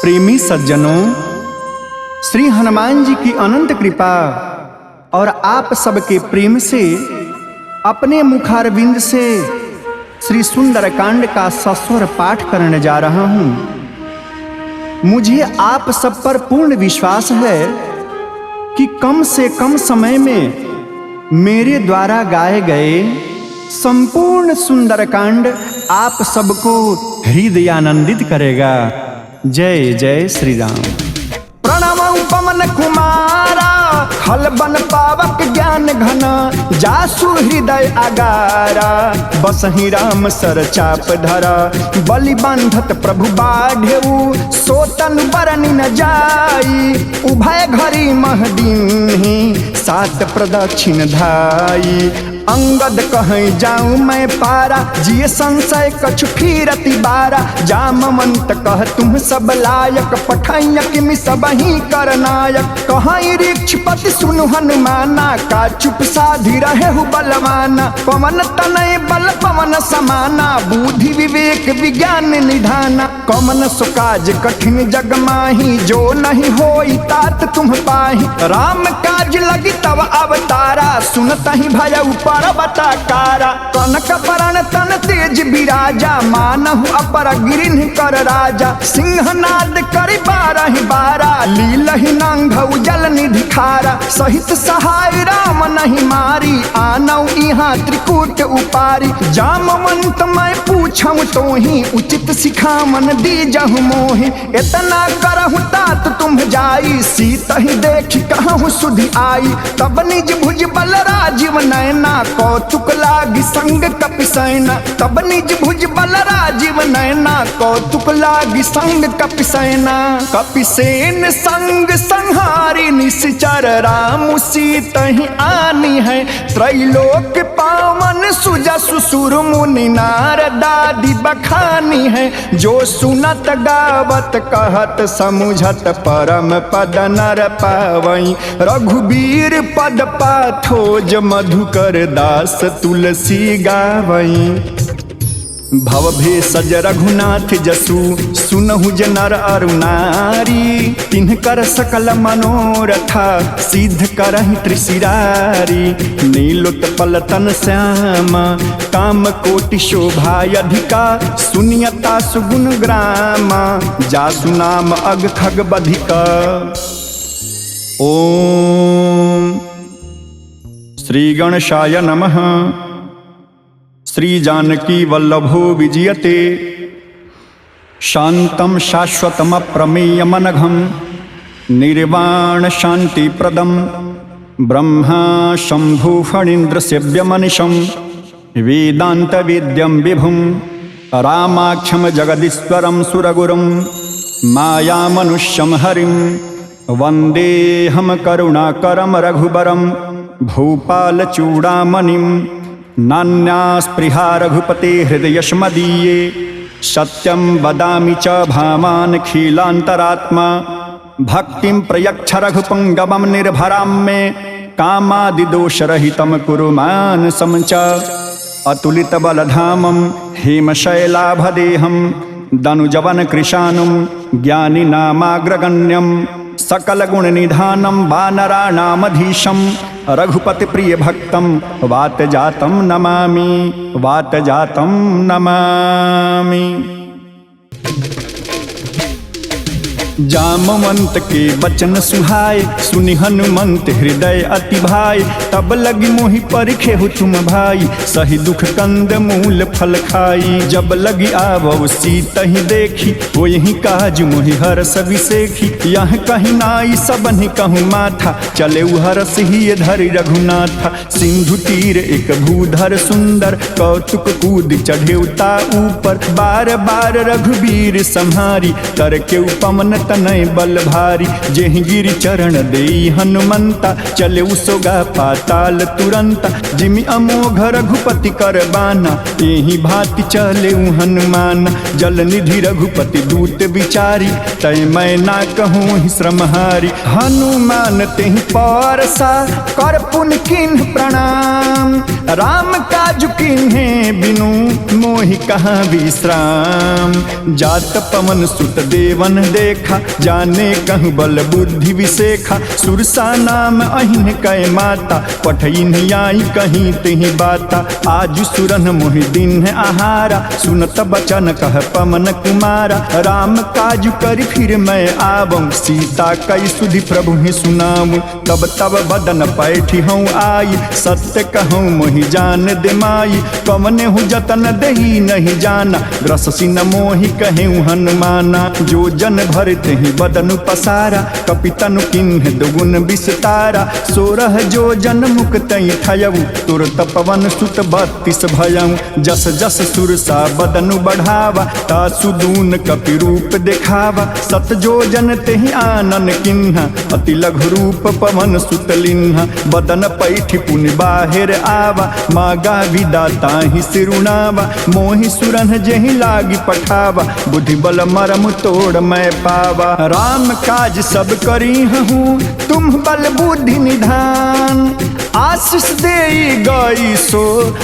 प्रेमी सज्जनों, श्री हनुमान जी की अनंत कृपा और आप सबके प्रेम से अपने मुखारविंद से श्री सुंदरकांड का सस्वर पाठ करने जा रहा हूं। मुझे आप सब पर पूर्ण विश्वास है कि कम से कम समय में मेरे द्वारा गाए गए संपूर्ण सुंदरकांड आप सबको हृदयानंदित करेगा। जय जय श्री राम। प्रणव पवन कुमारा, खल बन पावक ज्ञान घना, जासु हृदय अगारा, बसहि राम सर चाप धरा, बलि बंधत प्रभु बाढ़ेऊ, सोतन बरन न जाई, उभय घरी महदीन्ही, सात प्रदक्षिण धाई, अंगद कहीं जाऊं मैं पारा, जिये संशय कछु फिरति बारा, जामवंत कह तुम सब लायक, पठाइया किमि सबही कर नायक, कहीं ऋक्षपति सुनु हनुमाना, का चुप साधि रहे हु बलवाना, पवन तनय बल पवन समाना, बुद्धि विवेक विज्ञान निधाना, कमन सुकाज कठिन जग माही, जो नहीं होई तात तुम पाही, राम काज लगी तब अवतारा, सुनतहि भयउ पर्वताकारा, कनक बरन तन तेज बिराजा, मानहु अपर गिरिन कर राजा, सिंहनाद करि बारहि बारा, लीलहि नांगउ जल निधि खारा, सहित सहाय राम नहीं मारी, आनौ इहाँ त्रिकूट उपारी, जामवंत मैं पूछऊं तोहि, उचित सिखामन दीजहु मोहि, इतना करहु तात तुम जाई, सीतहि देखि कहूँ सुधि आई, तब निज भुज बल राजीव नैना, कौतुक लागी संग कपिसैना, तब निज भुज बल राजीव नैना, कौतुक लागी संग कपिसैना, कपिसेन संग संहारी, निश्चर राम सीतहि आनी है, त्रैलोक पावन सुजसु सुर मुनि नारदादि बखानी है, जो सुनत गावत कहत समुझत परम पद नर पावई, रघुबीर पद पाथोज मधुकर दास तुलसी गावई, भव भेषज रघुनाथ जसु, सुनहु नर अरु नारी, तिनकर सकल मनोरथा, सिद्ध करहि त्रिशिरारी, नीलोत्पल तन श्यामा, काम कोटि शोभा अधिका, सुनियता सुगुण ग्रामा, जासु नाम अग खग बधिका। ओम श्री गणेशाय नमः। श्री जानकी वल्लभो विजयते, शांतं शाश्वतम प्रमेयमनघं, निर्वाण शांति प्रदम, ब्रह्मा शंभु फणीन्द्र सेव्यमनिशं, वेदांत वेद्यं विभुं, रामाख्यं जगदीश्वरं सुरगुरुं, माया मनुष्यं हरिं, वंदेहम करुणाकरं रघुबरं, भूपाल चूड़ामणिं, नान्यास्पृहा रघुपते हृदयस्मदीये, सत्यं वदामि च भामान् खीलान्तरात्मा, भक्तिं प्रयच्छ रघुपङ्गमं निर्भरां मे, कामादिदोषरहितं कुरु मानसं च, अतुलितबलधामं हेमशैलाभदेहं, दनुजवन कृशानुं ज्ञानिनामाग्रगण्यं, सकलगुणनिधानं वानराणामधीशं, रघुपति प्रिय भक्तं वातजातं नमामि, वातजातं नमामि। जामवंत के बचन सुहाय, सुनि हनुमंत हृदय अति भाई, तब लगी मोहि परिखेहु तुम भाई, सही दुख कंद मूल फल खाई, जब लगी आवो सीतहि देखी, होहि काज मोहि हरस विसेखी, यह कहीं नाई सबनि कहूँ माथा, चले हरस ही धरि रघुनाथा, सिंधु तीर एक भूधर सुंदर, कौतुक कूद चढ़ेउता ऊपर, बार बार रघुबीर संहारी, कर के उपमन तनय बल भारी। जेहि गिरि चरण देई हनुमंता, चले उसोगा पाताल तुरंता। जिमि अमोघ रघुपति कर बाना, एहि भांति चले हनुमान। जल निधि रघुपति दूत विचारी, तय मैं ना कहूँ ही श्रमहारी। हनुमान तेहि परसा, कर पुन किन्ह प्रणाम। राम काज किन्हे बिनु, मोहि कहाँ विश्राम। जात पवन सुत देवन देखा, जाने कहूँ बल बुद्धि विशेखा। सुरसा नाम अहिन कै माता, पठइन आई कहीं तेहि बाता। आज सुरन मोहि दिन आहारा, सुनत बचन कह पवन कुमारा। राम काज करि फिर मैं आवं, सीता कई सुधि प्रभु ही सुनाऊं। तब तब बदन पैठी हूँ आई, सत्य कहूँ मोहि जान दे माई। कवने हूँ जतन दही नहीं जाना, ग्रससी न मोहि कहूँ हनुमाना। जो जन भरते ही बदन पसारा, कपितनु किन्ह दुगुन विस्तारा। 16 जो जन मुक्त थयऊ, तुरत पवन सुत 32 भयऊ। जस जस सुरसा बदनु बढ़ावा, तासु दून कपि रूप दिखावा। 7 जो जन तेहि आनन किन्हा, अति लघु रूप पवन सुत लिन्हा। बदन पैठी पुनि बाहिर आवा, मागा विदाता ही सिरुनावा। मोहि सुरन जेहि लागी पठावा, बुद्धि बल मरम तोड़ मैं पावा। राम काज सब करी हूँ, तुम बल बुद्धि निधान। आशीष देई गई सो,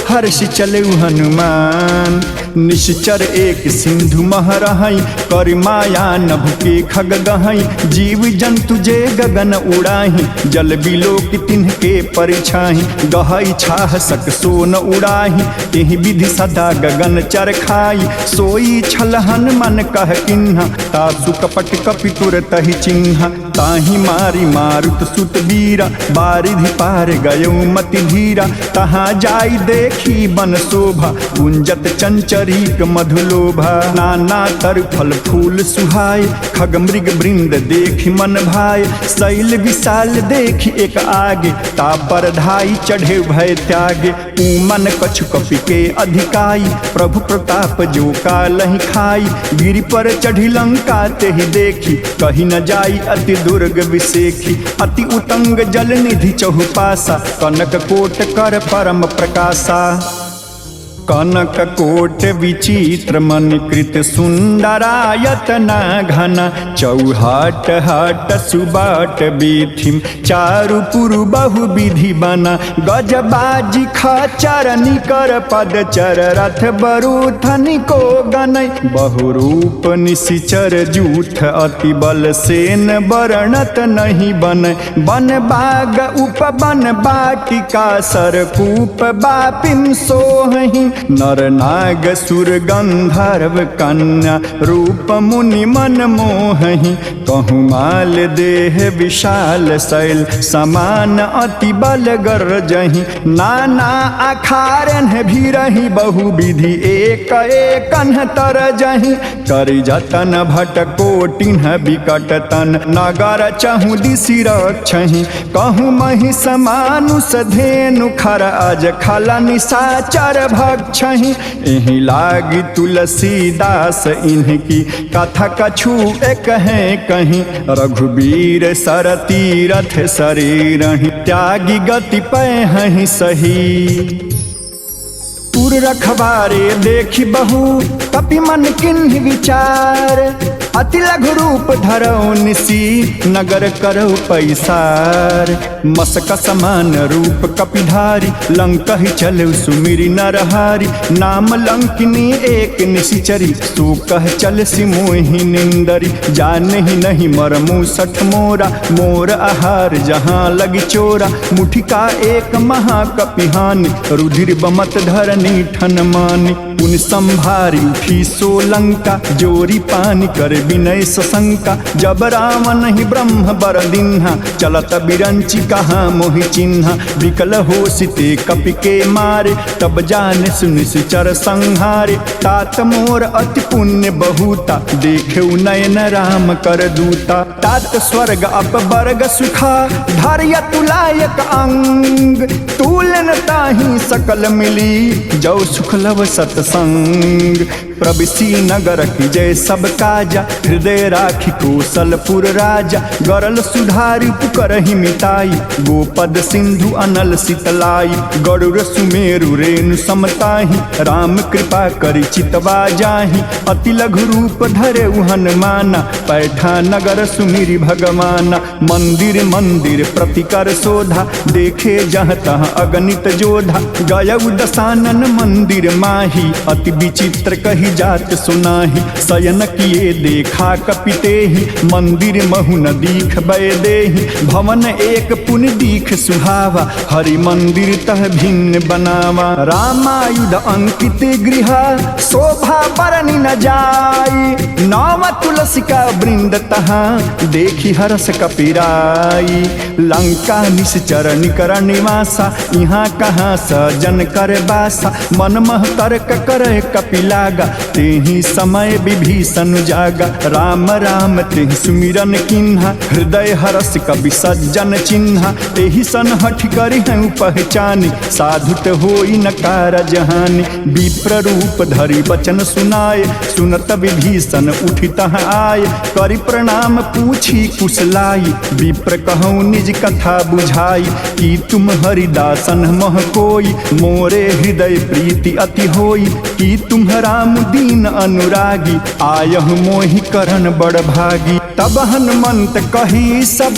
हर्ष चले हनुमान। निश्चर एक सिंधु महरहई, कर माया नभ के खग गहई। जीव जंतु जे गगन उड़ाही, जल बिलोक तिन्ह के परिछाही। गहई छाह सक सो न उड़ाही, एहि विधि सदा गगन चर खाई। सोई छल हनुमान कह किन्हा, तासु कपट कपि तुरत ही चिन्हा। ताहि मारी मारुत सुत वीरा, बारिधि पार गयो मति धीरा। तहाँ जाई देखी बन शोभा, गुंजत चंचरीक मधुलोभा। नाना तर फल फूल सुहाय, खग मृग वृंद देखी मन भाय। शैल विशाल देखी एक आगे, तापर धाई चढ़े भय त्यागे। ऊमन कछु कपि के अधिकाई, प्रभु प्रताप जो कालहि खाई। गिरि पर चढ़ी लंका तेहि देखी, कही न जाई अति दुर्ग विसेखी। अति उतंग जल निधि चहुपासा, कनक कोट कर परम प्रकाशा। कनक कोट विचित्र मणिकृत सुंदरायतना घना। चौहाट हाट सुबाट बीथिम, चारु पुरु बहु विधि बना। गजबाजी खचर निकर पदचर, रथ बरूथनि को गनय। बहुरूप निशिचर जूठ, अति बल सेन वर्णत नहीं बनय। बन बाग उपवन बाटिका, सरकूप बापिम सोहहि। नर नाग सुर गंधर्व कन्या, रूप मुनि मन मोहहि। कहूँ माल देह विशाल शैल, समान अति बल गरजहि। नाना अखारन भीरहि, बहु विधि एक एकन तरजहि। करि जतन भट कोटिन्ह विकट तन, नगर चहु दिशि रक्षहि। कहूँ महिष मानुष धेनु खर, अज खल निशाचर भक्षहि। एहि लागी तुलसीदास इनकी, कथा कछु एक है कहीं। रघुबीर सरतीरथ शरीरहि, त्यागी गति पै सही। पुर रखवारे देखी बहु, कपि मन किन्हि विचार। अति लघु रूप धरौ निसी, नगर करौ पैसार। मसक समान रूप कपिधारी, लंकहि चलौ सुमिरि नरहारी। नाम लंकिनी एक निशिचरी, सो कह चल सि मोहि निंदरी। जानहि नहीं मरमु सठ मोरा, मोर आहार जहाँ लगी चोरा। मुठिका एक महाकपिहानि, रुधिर बमत धरनी ठन मानि। पुनि संभारी उठी सो लंका, जोरी पानी कर विनय सशंका। जब रावण ही ब्रह्म बर दिन्हा, चलत बिरंची कहाँ मोहि चिन्हा। विकल हो सिते कपि के मारे, तब जाने सुनिश्चर संहारे। तात मोर अति पुण्य बहुता, देखे नयन राम कर दूता। तात स्वर्ग अपवर्ग सुखा, धर्य तुलायक अंग। तूलन ताहि सकल मिली, जो सुख लव सतसंग। प्रविशी नगर की जय सब काजा, हृदय राखी कौशलपुर राजा। गरल सुधारी पुकरहि मिताई, गोपद सिंधु अनल शीतलाई। गरुड़ सुमेरु रेणु समताही, राम कृपा करि चितवा जाहि। अति लघु रूप धरे हनुमाना, पैठा नगर सुमिरि भगवाना। मंदिर मंदिर प्रतिकर शोधा, देखे जहाँ तहाँ अगणित जोधा। गयउ दशानन मंदिर माही, अति विचित्र कही जात सुनाही। शयन किए देखा कपितेहि, मंदिर महु न दीख बय देहि। भवन एक पुन दीख सुहावा, हरि मंदिर तह भिन्न बनावा। रामायुध अंकित गृह, शोभा बरनि न जाई। नाम तुलसी का वृंद तहाँ, देखी हरस कपिराई। लंका निश्चर निकर निवासा, यहाँ कहाँ सजन कर बासा। मन मह तर्क करे कपिलागा, तेहि समय विभीषण जागा। राम राम तेहि सुमिरन किन्हा, हृदय हरस कवि सज्जन चिन्हा। एहि सन हठ करि हूँ पहचानी, साधुत होई न कारज हानि। विप्र रूप धरि वचन सुनाए, सुनत विभीषण उठि तहाँ आए। करि प्रणाम पूछी कुशलाई, विप्र कहूँ निज कथा बुझाई। कि तुम हरिदासन मह कोई, मोरे हृदय प्रीति अति होई। कि तुम राम दीन अनुरागी, आयहु मोहि करन बड़ भागी। तब हनुमंत कही सब,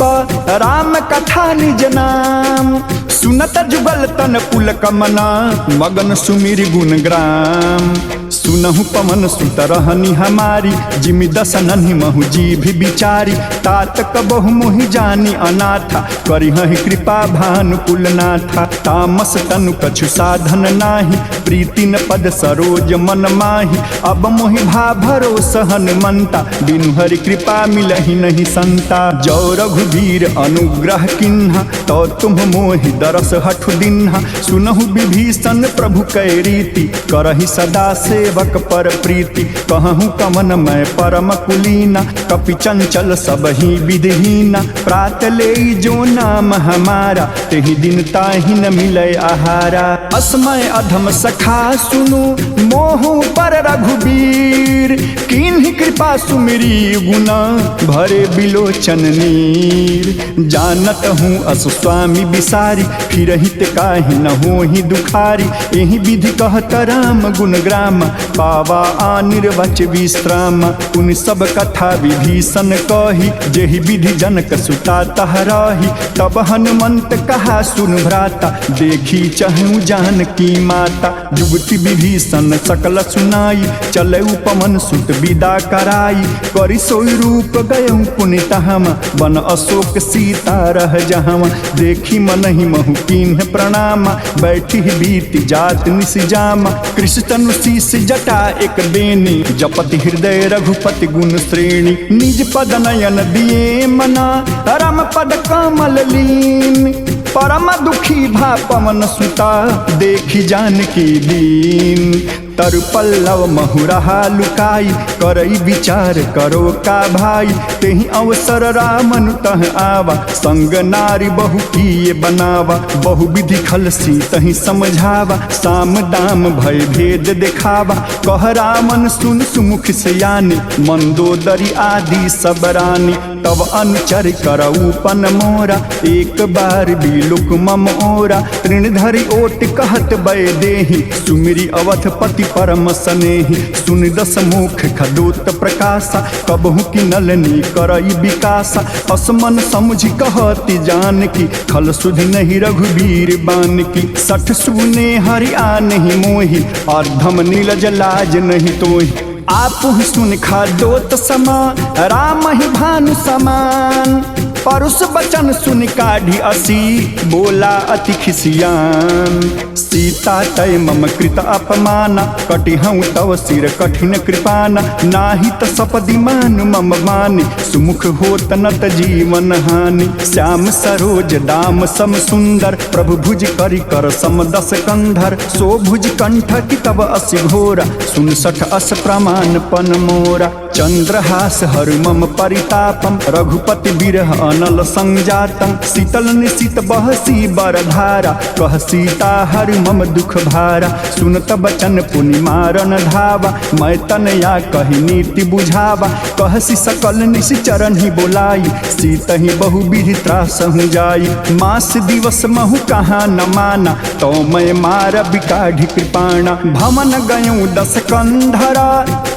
राम कथा निज नाम। सुनत जुगल तन पुलकमना, मगन सुमिर गुण ग्राम। सुनहु पवन सुत रहनी हमारी, जिमि दसनहि महु जीभ बिचारी। तात कबहु मोहि जानी अनाथा, करिहहि कृपा भानुकुल नाथा। तामस तनु कछु साधन नाही, प्रीति न पद सरोज मन माही। अब मोहि भा भरोस हनुमंता, बिनु हरि कृपा मिलहि नहीं संता। जो रघुवीर अनुग्रह किन्हा, तो तुम मोहि दरस हठु दिन्हा। सुनहु विभीषण प्रभु कै रीति, करहि सदा सेवक पर प्रीति। कहूँ कवन मैं परम कुलीना, कपि चंचल सब ही विधिहीना। प्रात ले जो नाम हमारा, तेहि दिन ताहि न मिले आहारा। अस्मय अधम सखा सुनु, मोहु पर रघुबीर। किन्हि कृपा सुमिरी गुना, भरे बिलोचन नीर। जानत हूँ अस स्वामी बिसारी, फिर हित काहि न होहि दुखारी। एहि विधि कहत राम गुण ग्राम, पावा निर्वच विश्राम। उन सब कथा विभीषण कही, जेहि विधि जनक सुता तहराही। तब हनुमंत कहा सुन भ्राता, देखी चहु जानकी माता। जुगति विभीषण सकल सुनाई, चले पवन सुत विदा कराई। करि सोई रूप गयउ पुनित हम, बन अशोक सीता रह जहम। देखी मनहि महु कीन्ह प्रणामा, बैठी बीति जात निस जामा। कृष्ण तनु शीस जटा एक बेनी, जपति हृदय रघुपति गुण श्रेणी। निज पद नयन दिए मना, राम पद कमल लीन। परम दुखी भा पवन सुता, देखी जानकी दीन। तरु पल्लव महुरहा लुकाई, करई विचार करो का भाई। तेहि अवसर रामनु तह आवा, संग नारी बहु किए बनावा। बहु विधि खलसी तहि समझावा, साम दाम भय भेद दिखावा। कह रामन सुन सुमुख सयानी, मंदोदरी आदि सब रानी। तब अनुचर करऊ पन मोरा, एक बार बिलुक मम ओरा। तृणधरि ओट कहत बय देहि, सुमिरी अवधपति परम सनेहि। सुन दस मुख खदोत प्रकाशा, कबहु की नलनी करई विकासा। असमन समझ कहती जानकी, खल सुधि नहीं रघुवीर बानकी। सठ सुने हरि आ नहीं मोहि, अर्धम नीलज लाज नहीं तोहि। आप सुन खादोत समा, राम ही भानु समान। परुष बचन सुन काढ़ी असी, बोला अति खिसियान। सीता तय मम कृत अपमाना, कटिहऊँ तव सिर कठिन कृपाना। नाही त सपदि मान मम मानी, सुमुख होत नत जीवन हानि। श्याम सरोज दाम सम सुंदर, प्रभु भुज करि कर सम दस कंधर। सो भुज कंठ की तब अस घोरा, सुन सठ अस प्रमाण पन मोरा। चंद्रहास हरु मम परितापम, रघुपति बिरह अनल संजातम शीतल निशित बहसी बरधारा कह सीता हर मम दुख भारा सुनत बचन पुनि मारन धावा मैं तनया कही नीति बुझावा कहसी सकल निश्चरण ही बोलाई सीत ही बहु विधि त्रास हूँ जाई मास दिवस महु कहाँ न माना तो मैं मार बिकाढ़ी कृपाणा भमन गयूं 10 कंधरा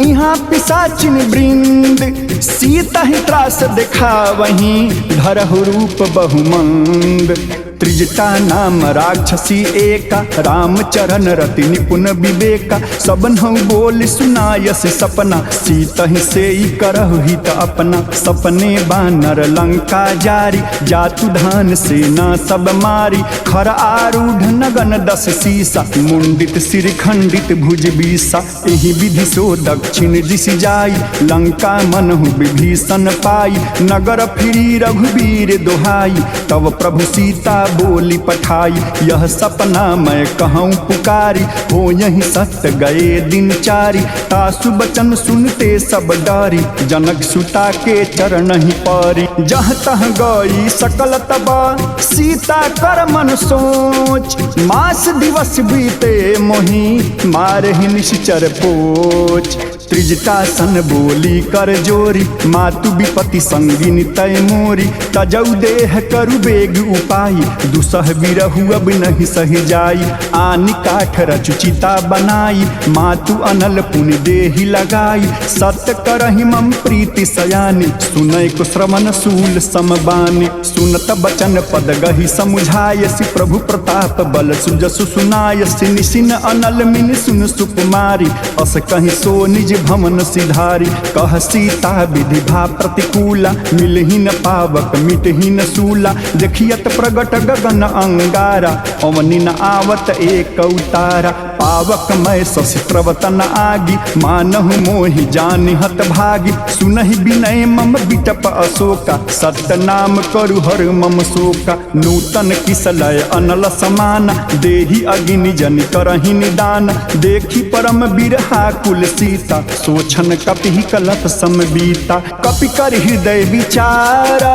यहाँ पिशाचिन वृंद सीत ही त्रास देखा वहीं धरहु रूप बहुमंद त्रिजटा नाम राक्षसी एका रामचरण रति निपुण विवेका सबनहु बोल सुनायस सपना सीत ही से ही करहु हित अपना सपने बानर लंका जारी जातु धान सेना सब मारी खर आरूढ़ नगन 10 सीसा मुंडित सिर खंडित भुज बीसा एहि विधि सो दक्षिण दिश जाई लंका मनहु विभीषण पाई नगर फिरी रघुवीर दोहाई तब प्रभु सीता बोली पठाई यह सपना मैं कहूँ पुकारी हो यही सत्य गए दिन चारी तासु बचन सुनते सब डारी जनक सुता के चरण ही पारी जह तह गई सकल तबा सीता कर मन सोच मास दिवस बीते मोही मारे ही निश्चर पोच त्रिजटा सन बोली कर जोरी मातु विपति संगिनी तय मोरी तजऊ देह करु बेग उपाई दुसह बिरहु अब नहीं सही जाई आनि काठ रचुचिता बनाई मातु अनल पुनि देहि लगाई सत्य करहि मम प्रीति सयानी सुनय को श्रवण सूल समबानी सुनत बचन पद गहि समुझायसि प्रभु प्रताप बल सुजसु सुनायसि निशिन अनल मिन सुन सुकुमारी अस कहि सो निज भमन सिधारी कह सीता विधि भा प्रतिकूला मिलहि न पावक मिटहि न सूला देखियत प्रगट गगन अंगारा अवनि न आवत एक उतारा पावक मैं शशित्रवतन आगी मानहु मोहि जानि हत भागी सुनहि विनय मम बिटप अशोका सत्य नाम करु हर मम शोका नूतन किसलय अनल समाना देहि अग्नि जन करहि निदान देखी परम बिरहा कुल सीता सोचन कपि कलप समबीता कपि कर हृदय विचारा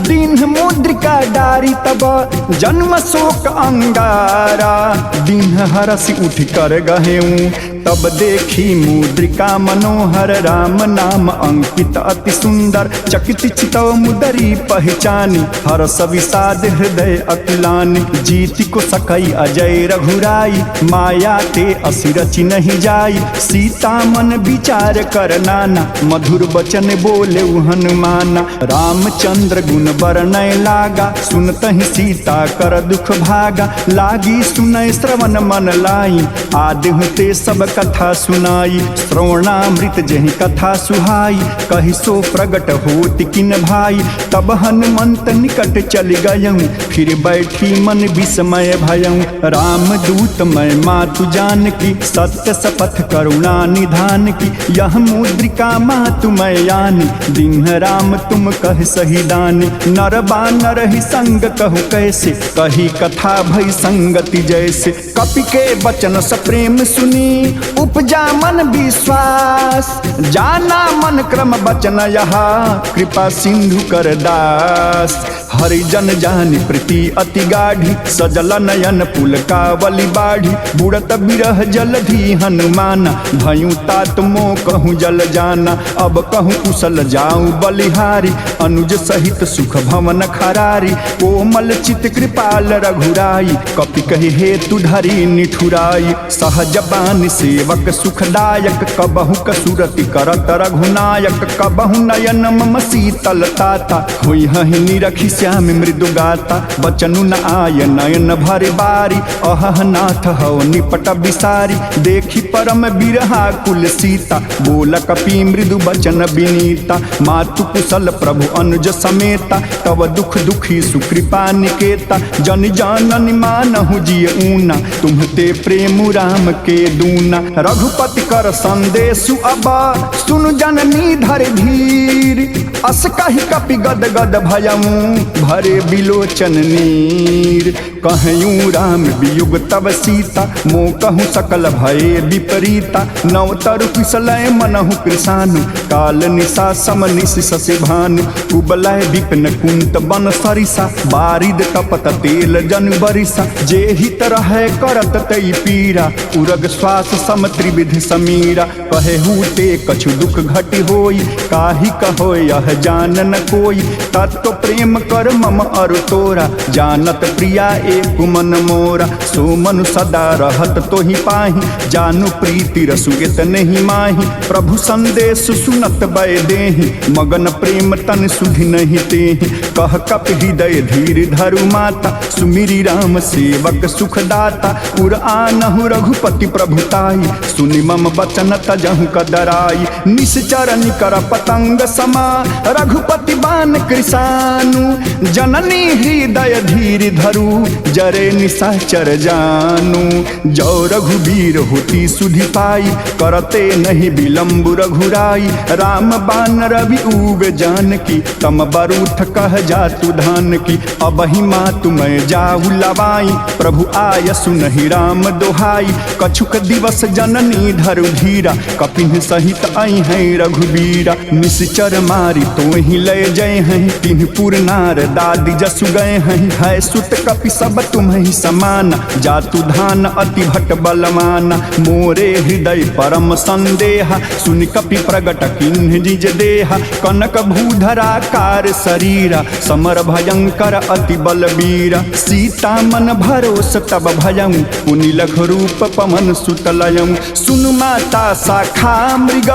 दीन मुद्रिका डारी तब जन्म शोक अंगारा दीन हरसि उठ कर गहेऊं तब देखी मुद्रिका मनोहर राम नाम अंकित अति सुंदर चकित चितव मुदरी पहचानी हरस विषाद हृदय अकिलानी जीति को सकई अजय रघुराई माया ते असिरचि नहीं जाई सीता मन विचार कर नाना मधुर बचन बोले हनुमाना रामचंद्र गुण बरनय लागा सुनत ही सीता कर दुख भागा लागी सुनय श्रवण मन लाई आदि ते सब कथा सुनाई श्रवणामृत जहि कथा सुहाई कहि सो प्रगट होति किन भाई तब हनुमंत निकट चल गयऊं फिर बैठी मन विस्मय भयऊं राम दूत मैं मातु जान की सत्य शपथ करुणा निधान की यह मुद्रिका मातु मैं यानी दिन राम तुम कह सही दानी नर बानर ही संग कहु कैसे कही कथा भई संगति जैसे कपि के वचन सप्रेम सुनी उपजा मन विश्वास जाना मन क्रम बचन यहा कृपा सिंधु कर दास हरिजन जानि प्रीति अति गाढ़ी सजल नयन पुल कावली बाढ़ी बुड़त बिरह जलधि हनुमाना भयू तात मो कहूँ जल जाना अब कहूँ कुशल जाऊँ बलिहारी अनुज सहित सुख भवन खरारी कोमल चित कृपाल रघुराई कपि कहि हेतु धरी निठुराई सहज बानी सेवक सुखदायक कबहु कसुरति करत रघुनायक कबहु नयन मम शीतल ताता हुई हहि निरखि श्याम मृदु गाता बचनु न आय नयन भर बारी अहह नाथ हौ निपट बिसारी देखी परम बिरहा कुल सीता बोल कपि मृदु बचन विनीता मातु कुशल प्रभु अनुज समेता तब दुख दुखी सुकृपा निकेता जन जानन मानहु जिय ऊना तुम्हते प्रेम राम के दूना रघुपति कर संदेशु अबा सुन जननी धर धीर अस कहि कपि गद गद भयऊं भरे बिलोचन नीर कहूँ राम वियुग तब सीता, मो कहूँ सकल भये विपरीता। नवतरु कुशलय मनहु कृषानु, काल निशा सम निश शशि भानु। कुबलय विपिन कुंत बन सरिसा, बारिद कपत तेल जन बरिसा। जे हित रहे करत तई पीरा, उरग श्वास सम त्रिविधि समीरा। कहूँ ते कछु दुख घटि होई, काहि कहो यह जान न कोई। तत्व प्रेम कर मम अरु तोरा, जानत प्रिया एक मन मोरा। सो मनु सदा रहत तोहि पाहि, जानू प्रीति रसु इतने ही माही। प्रभु संदेश सुनत बय देहि, मगन प्रेम तन सुधि नहीं तेहि। कह कप हृदय धीर धरु माता, सुमिरी राम सेवक सुखदाता। उर आनहु रघुपति प्रभुताई, सुनि मम बचन तजहु कदराई। निश्चर निकर पतंग समा, रघुपति बान कृषानु। जननी हृदय धीर धरु, जरे निशाचर जानू। जो रघुबीर होती सुधि पाई, करते नहीं विलम्ब रघुराई। राम बान रवि उग जानकी, तम बरूठ कह जातु धान की। अब ही मातु मैं जाऊ लवाई, प्रभु आय सुनहि राम दोहाई। कछुक दिवस जननी धरु धीरा, कपिन सहित आई है रघुबीरा। निश्चर मारी तो ही लय जय हैं, तिन्ह पुर नार दादी जसु गए हैं। है सुत कपि सब तुम्हें समाना, जातु धान अति भट बलमाना। मोरे हृदय परम संदेहा, सुनि कपि प्रगट किन्ह निज देहा। कनक भूधराकार शरीरा, समर भयंकर अति बलबीरा। सीता मन भरोस तब भयं, पुनि लघु रूप पवन सुतलयं। सुनु माता शाखा मृग,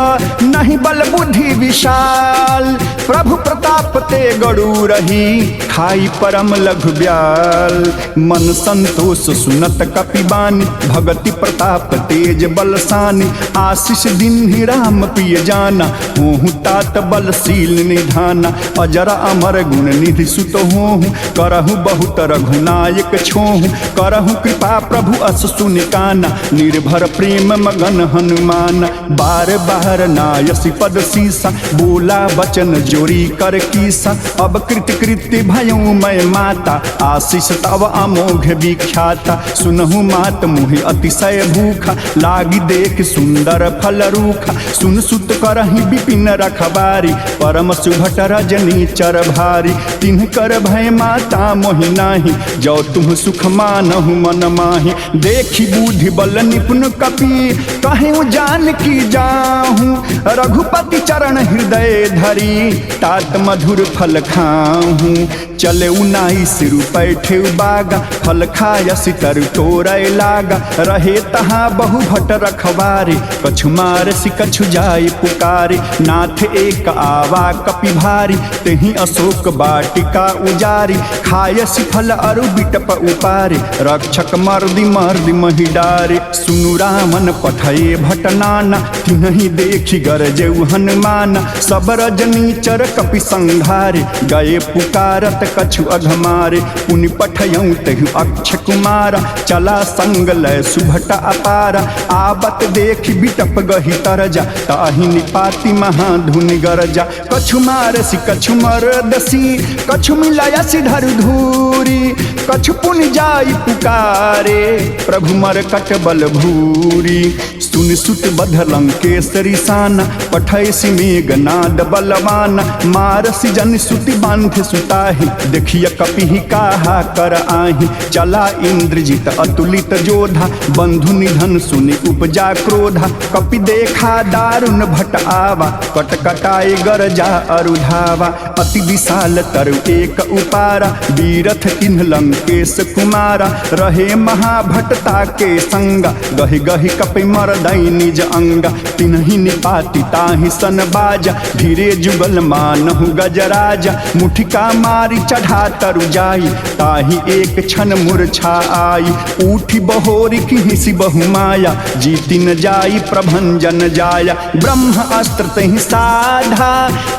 नहीं बल बुद्धि विशाल। प्रभु प्रताप ते गड़ू रही, खाई परम लघु ब्याल। मन संतोष सुनत कपिबानी, भगति प्रताप तेज बलसानी। आशीष दिन राम प्रिय जाना, होहु तात बलशील निधाना। अजर अमर गुण निधि सुत होहु, करहु बहुत रघुनायक छोहु। करहु कृपा प्रभु अस सुनिकाना, निर्भर प्रेम मगन हनुमान। बार बार नायसी पद सीसा, बोला बचन जोरी कर कीसा। अब कृत कृत्य भयऊ मैं माता, आशीष तव अमोघ विख्याता। सुनहु मात मुहि अतिशय भूखा, लागी देख सुंदर फल रूखा। सुन सुत करहि विपिन रखबारी, परम सुभट रजनी चर भारी। तिन्ह कर भय माता मोहि नाही, जो तुम सुख मानहु मन माही। देखी बुद्धि बल निपुण कपि, कहूँ जान की जाहूँ। रघुपति चरण हृदय धरी, तात मधुर फल खाहूँ। चले उनाई सिरु पैठे बागा, फल खाय सितर तोरय लागा। रहे तहाँ बहु भट रखवारे, कछु मार सि कछु जाय पुकारे। नाथ एक आवा कपि भारी, तेहि अशोक वाटिका उजारी। खाय सि फल अरु बिटप उपारे, रक्षक मर्दि मर्दि महि डारे। सुनु रामन पठये भट नाना, तिन्हि देखि गरजेउ हनुमान। सब रजनी चर कपि संघारे, गए पुकारत कछु अघमारे। पुनि पठयऊँ तहु अक्ष कुमारा, चला संग लय सुभट अपारा। आबत देखि बिटप गहि तरजा, ताहि निपाति महाधुनि गरजा। कछु मारसि कछु मरदसी, कछु मिलायसि धरु धूरी। कछु पुनि जाई पुकारे, प्रभु मरकट बल भूरी। सुन सुत बध लंकेसरी साना, पठयसि मेघनाद बलवाना। मारसि जन सुति बांध सुताहि, देखिय कपिहि काहा कर आहि। चला इंद्रजित अतुलित जोधा, बंधु निधन सुनि उपजा क्रोधा। कपि देखा दारुण भट आवा, कटकटाए गरजा अरुधावा। अति विशाल तरु एक उपारा, बीरथ किन्ह लंकेश कुमारा। रहे महाभटता के संगा, गहि गहि कपि मरदई निज अंगा। तिन्हि निपाति ताहि सन बाजा, धीरे जुगल मानहु गजराजा। मुठिका मारी चढ़ा तरु जाई, ताहि एक क्षण मूर्छा आई। उठी बहोरी किहिसि बहु माया, जीति न जाई प्रभंजन जाया। ब्रह्म अस्त्र तहि साधा,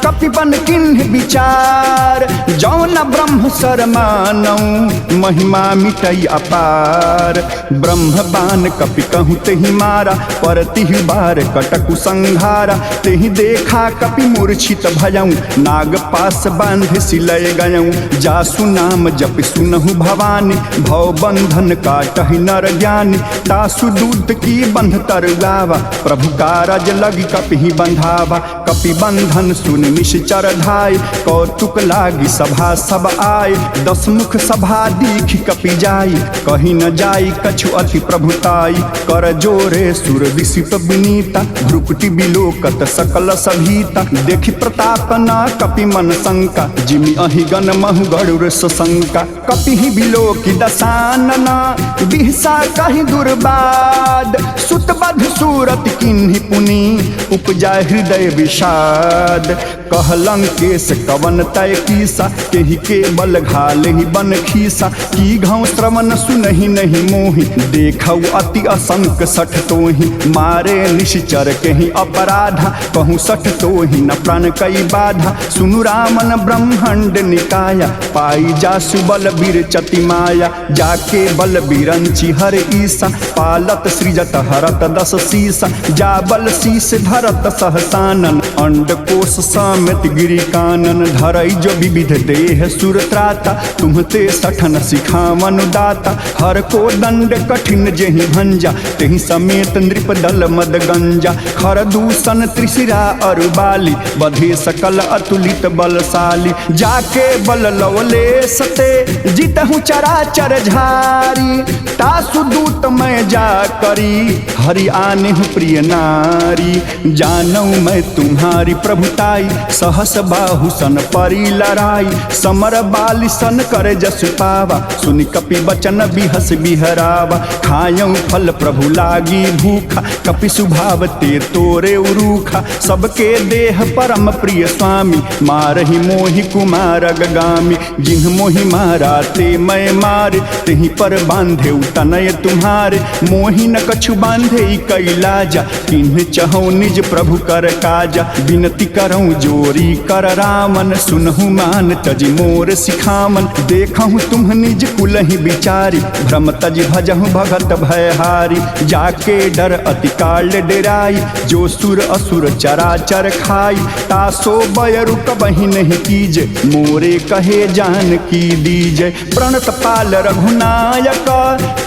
कपिबन किन्ह विचार। जौन ब्रह्म सर मानऊ, महिमा मिटई अपार। ब्रह्म बान कपि कहूँ तेहि मारा, पर तिहि बार कटकु संघारा। तेहि देखा कपि मूर्छित भयऊँ, नाग पास बांध सिलय गयऊँ। जासु नाम जप सुनहु भवानी, भव बंधन काटहि नर ज्ञानी। तासु दूत की बंध तरुआवा, प्रभु कारज लगी कपि बंधावा। कपि बंधन सुन निश्चर धाय, कौतुक लागी सभा सब आय। 10 मुख सभा दीख कपि जाई, कहीं न जाई कछु अति प्रभुताई। कर जोरे सुर विसित विनीता, भ्रुकुटि बिलोकत सकल सभीता। देखि प्रताप न कपि मन शंका, जिमि अहि गण महु गरुड़ सशंका। कपि ही बिलोकि दशानना, बिहसा कहि दुर्बाद। सुतबध सूरत किन्हि पुनि, उपजा हृदय विषाद। कहलं केस कवन तय कीसा, केहि के बल घाले ही बन खीसा। की घाव श्रवण सुनहि नहीं मोहि, देखौ अति असंक सठ तोहि। मारे निश्चर केहि अपराधा, कहूँ सठ तोहि न प्राण कई बाधा। सुनु रामन ब्रह्मांड निकाया, पाई जासु बल बीर चति माया। जाके बल बीरंचि हर ईसा, पालत सृजत हरत 10 शीसा। जा बल शीस धरत सहसानन, अंडकोश समेत गिरि कानन। धरई जो विविध देह सुर त्राता, तुम्हते सठन सिखावन दाता। हर को दंड कठिन जेहि भंजा, तेहि समेत नृप दल मद गंजा। खर दूषण त्रिशिरा अरुबाली, बधे सकल अतुलित बलशाली। जाके बल लवले सते, जितहु चराचर झारी। तासु दूत मैं जा करी, हरि आने हूँ प्रिय नारी। जानऊ मैं तुम्हारी प्रभुताई, सहस बाहु सन परी लड़ाई। समर बाली सन करे जस पावा, सुनि कपि बचन बिहस बिहरावा। खायऊ फल प्रभु लागी भूखा, कपि सुभाव ते तोरे उरूखा। सबके देह परम प्रिय स्वामी, मारहि मोहि कुमार गगामी। जिन्ह मोहि मारा ते मैं मारे, तेहि पर बांधे तनय तुम्हारे। मोहि न कछु बांधे कैलाजा, किन्ह चहु निज प्रभु कर काजा। विनती करऊँ जोरी कर रामन, सुनहु मान तजि मोर सिखामन। देखहु तुम निज कुलहि विचारी, भ्रम तजि भजहु भगत भयहारी। जाके डर अति काल डेराई, जो सुर असुर चराचर खाई। तासो बयरु कबहि नहीं कीजे, मोरे कहे जान की दीजे। प्रणत पाल रघुनायक,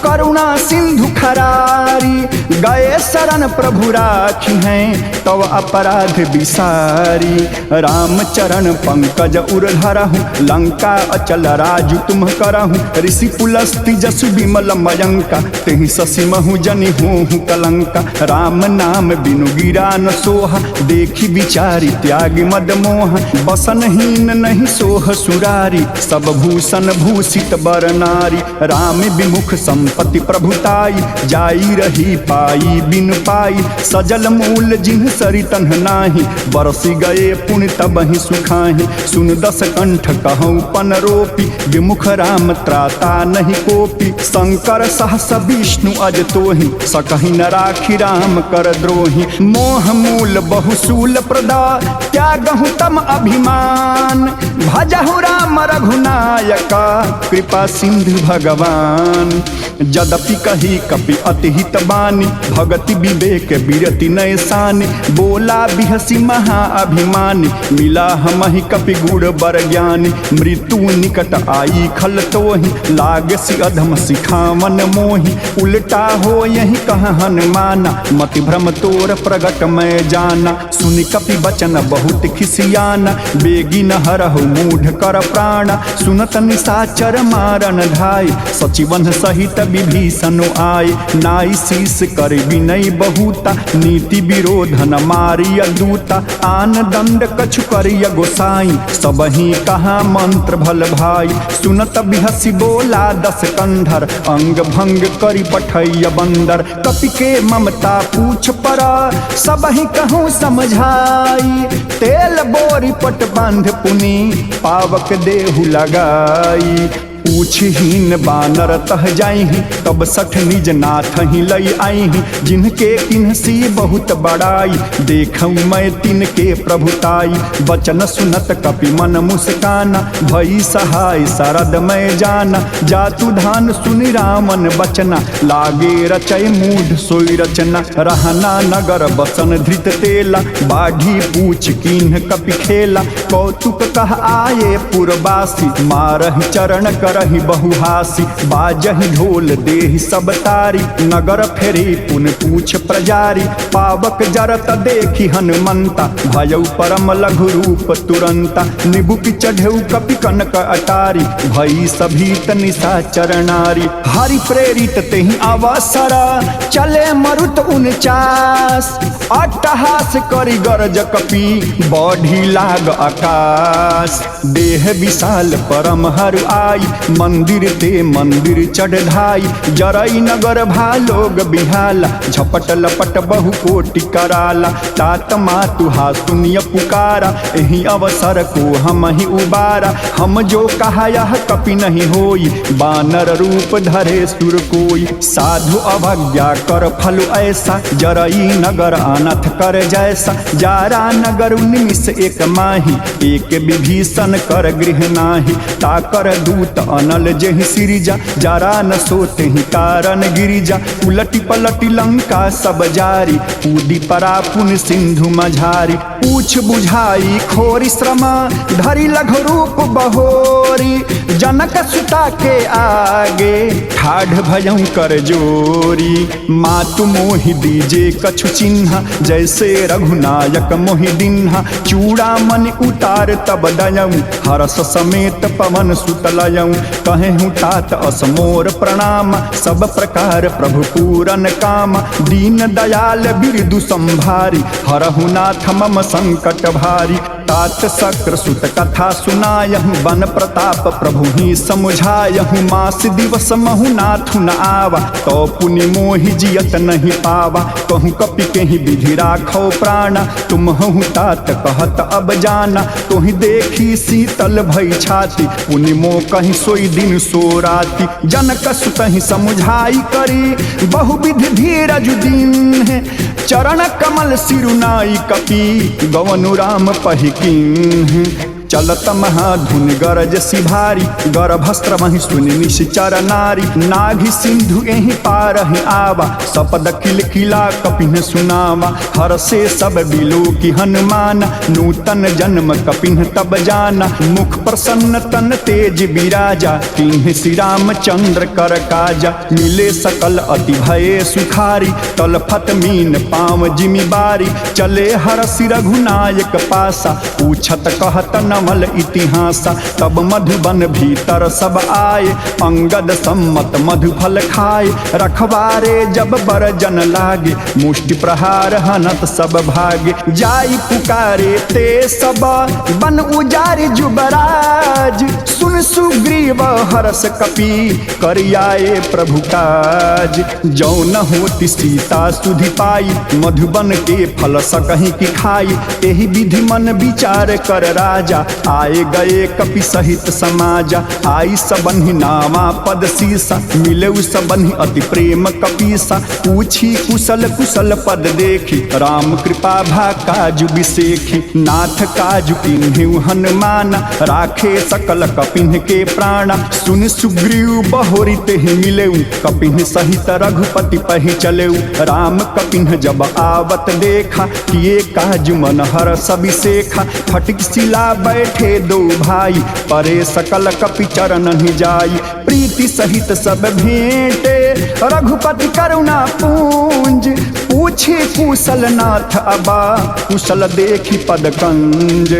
करुणा सिंधु खरारी। गए शरण प्रभु राखी हैं, तव अपराध विसारी। राम चरण पंकज उर धरहु, लंका अचल राजु तुम करहु। ऋषि पुलस्ति जसु विमल मयंका, तेहि शशि महु जनि होहु कलंका। राम नाम बिनु गिरा न सोहा, देखी विचारी त्याग मद मोह। बसनहीन नहीं सोह सुरारी, सब भूषण भूषित बर नारी। राम विमुख संपत्ति प्रभुताई, जाई रही पाई बिन पाई। सजल मूल जिन्ह सरितन नाही, बरसी गए पुण्य तबहि सुखाहि। सुन 10 कंठ कहूँ पन रोपी, विमुख राम त्राता नहीं कोपी। शंकर सहस विष्णु अज तोहि, सकहि न राखी राम कर द्रोहि। मोह मूल बहुशूल प्रदा, त्यागहु तम अभिमान। भजहु राम रघुनायका, कृपा सिंधु भगवान। यद्यपि कही कपि अति हित बानी, भगति विवेक विरति नय सानी। बोला बिहसी महा अभिमानी, मिला हमहि कपि गुण बर ज्ञानी। मृत्यु निकट आई खल तोहि, लागसी अधम सिखावन मोहि। उल्टा हो यही कह हनुमाना, मति भ्रम तोर प्रगट मैं जाना। सुनि कपि बचन बहुत खिसियाना, बेगी न हरहु मूढ़ कर प्राणा। सुनत निशाचर मारन धाय, सचिवन सहित विभीषण आय। नाई शीस कर विनय बहुता, नीति विरोध न मारिय दूता। आन दंड कछु करिय गोसाई, सबहि कहा मंत्र भल भाई। सुनत बिहसी बोला 10 कंधर, अंग भंग करि पठैय बंदर। कपि के ममता पूछ परा, सबहि कहूँ समझाई। तेल बोरी पट बांध पुनि, पावक देहु लगाई। पूछहीन बानर तह जाइहि, तब सठ निज नाथ ही लई आइहि। जिनके किन्हसी बहुत बड़ाई, देखूं मैं तिनके प्रभुताई। बचन सुनत कपि मन मुस्काना, भई सहाय शरद मैं जाना। जातु धान सुनि रामन बचना, लागे रचय मूढ़ सोई रचना। रहना नगर बसन धृत तेला, बाढ़ी पूछ किन्ह कपि खेला। कौतुक कह आये पुरवासी, मारहि चरण करहि बहुहासी। बाजहि ढोल देहि सब तारी, नगर फेरी पुन पूछ प्रजारी। पावक जरत देखी हनुमंता, भयउ परम लघु रूप तुरंता। निबुक चढ़ऊ कपि कनक अटारी, भई सभीत निशाचर नारी। हरि प्रेरित तेहि अवसरा, चले मरुत 49। अट्टहास करि गरज कपि, बढ़ी लाग आकाश। देह विशाल परम हर आई, मंदिर ते मंदिर चढ़ धाई। जरई नगर भालोग बिहाला, झपट लपट बहु कोटि कराला। तात मातु हा सुनिय पुकारा, एहि अवसर को हम ही उबारा। हम जो कहा यह कपि नहीं होई, बानर रूप धरे सुर कोई। साधु अवज्ञा कर फल ऐसा, जरई नगर अनथ कर जैसा। जारा नगर 19 एक माही, एक विभीषण कर गृह नाही। ताकर दूत अनल जेहि सिरिजा, जरा न सोते ही कारण गिरिजा। उलटी पलटी लंका सब जारी, कूदी परा पुन सिंधु मझारी। पूछ बुझाई खोरी श्रमा, धरी लघु रूप बहोरी। जनक सुता के आगे, ठाढ़ भयं कर जोरी। मातु मोहि दीजे कछु चिन्ह, जैसे रघुनायक मोहि दिन्हा। चूड़ामणि उतार तब दयऊँ, हरस समेत पवन सुत लयऊँ। कहेहूँ तात असमोर प्रणाम, सब प्रकार प्रभु पूरन काम। दीन दयाल बिरदु संभारी, हरहु नाथ मम संकट भारी। तात शक्र सुत कथा सुनायहूँ, बन प्रताप प्रभु ही समुझायहूँ। मास दिवस महु नाथु न आवा, तो पुनि मोहि जियत नहीं पावा। कहूँ कपि केहि विधि राखो प्राणा, तुम हूँ तात कहत अब जाना। तोहि देखी शीतल भई छाती, पुनि मो कहीं सोई दिन सो राती। जनक सुतहि समुझाई करी, बहुविधि धीरज दीन्ह। चरण कमल सिरुनाई कपि, गवनु राम पहिकीन्ह। चलत महाधुन गरज सिभारी, गर्भस्त्र महि सुनि निश्चर नारी। नाघि सिंधु एहि पारहि आवा, सपद किल किला कपिन सुनावा। हर से सब बिलो की हनुमान, नूतन जन्म कपिन तब जाना। मुख प्रसन्न तन तेज विराजा, तिन्ह श्री रामचंद्र कर काजा। मिले सकल अति भये सुखारी, तलफत मीन पाँव जिमि बारी। चले हरषि रघुनायक पासा, पूछत कहत नमल इतिहासा। तब मधुबन भीतर सब आए, अंगद सम्मत मधुफल खाए। रखवारे जब बर जन लागे, मुष्टि प्रहार हनत सब भागे। जाई पुकारे ते सब, बन उजारि जुबराज। सुन सुग्रीव हरष कपि, करियाए प्रभु काज। जौन होति सीता सुधि पाई, मधुबन के फल सकहि की खाई। एहि विधि मन विचार कर राजा, आए गए कपि सहित समाजा। आई सबन्हि नामा पद सीसा, मिले सबन्हि अति प्रेम कपीसा। पूछी कुशल कुशल पद देखी, राम कृपा भा काजु बिसेखी। नाथ काजु किन्हु हनुमाना, राखे सकल कपिन के प्राणा। सुन सुग्रीव बहोरी तेहि मिलेऊ, कपिन सहित रघुपति पहि चलेऊ। राम कपिन जब आवत देखा, किए काजु मन हर सबिसेखा। फटिक शिला बैठे दो भाई, परे सकल कपि चरण ही जाई। प्रीति सहित सब भेंटे, रघुपति करुणा पूंज। पूछे कुशल नाथ अबा, कुशल देखी पद कंज।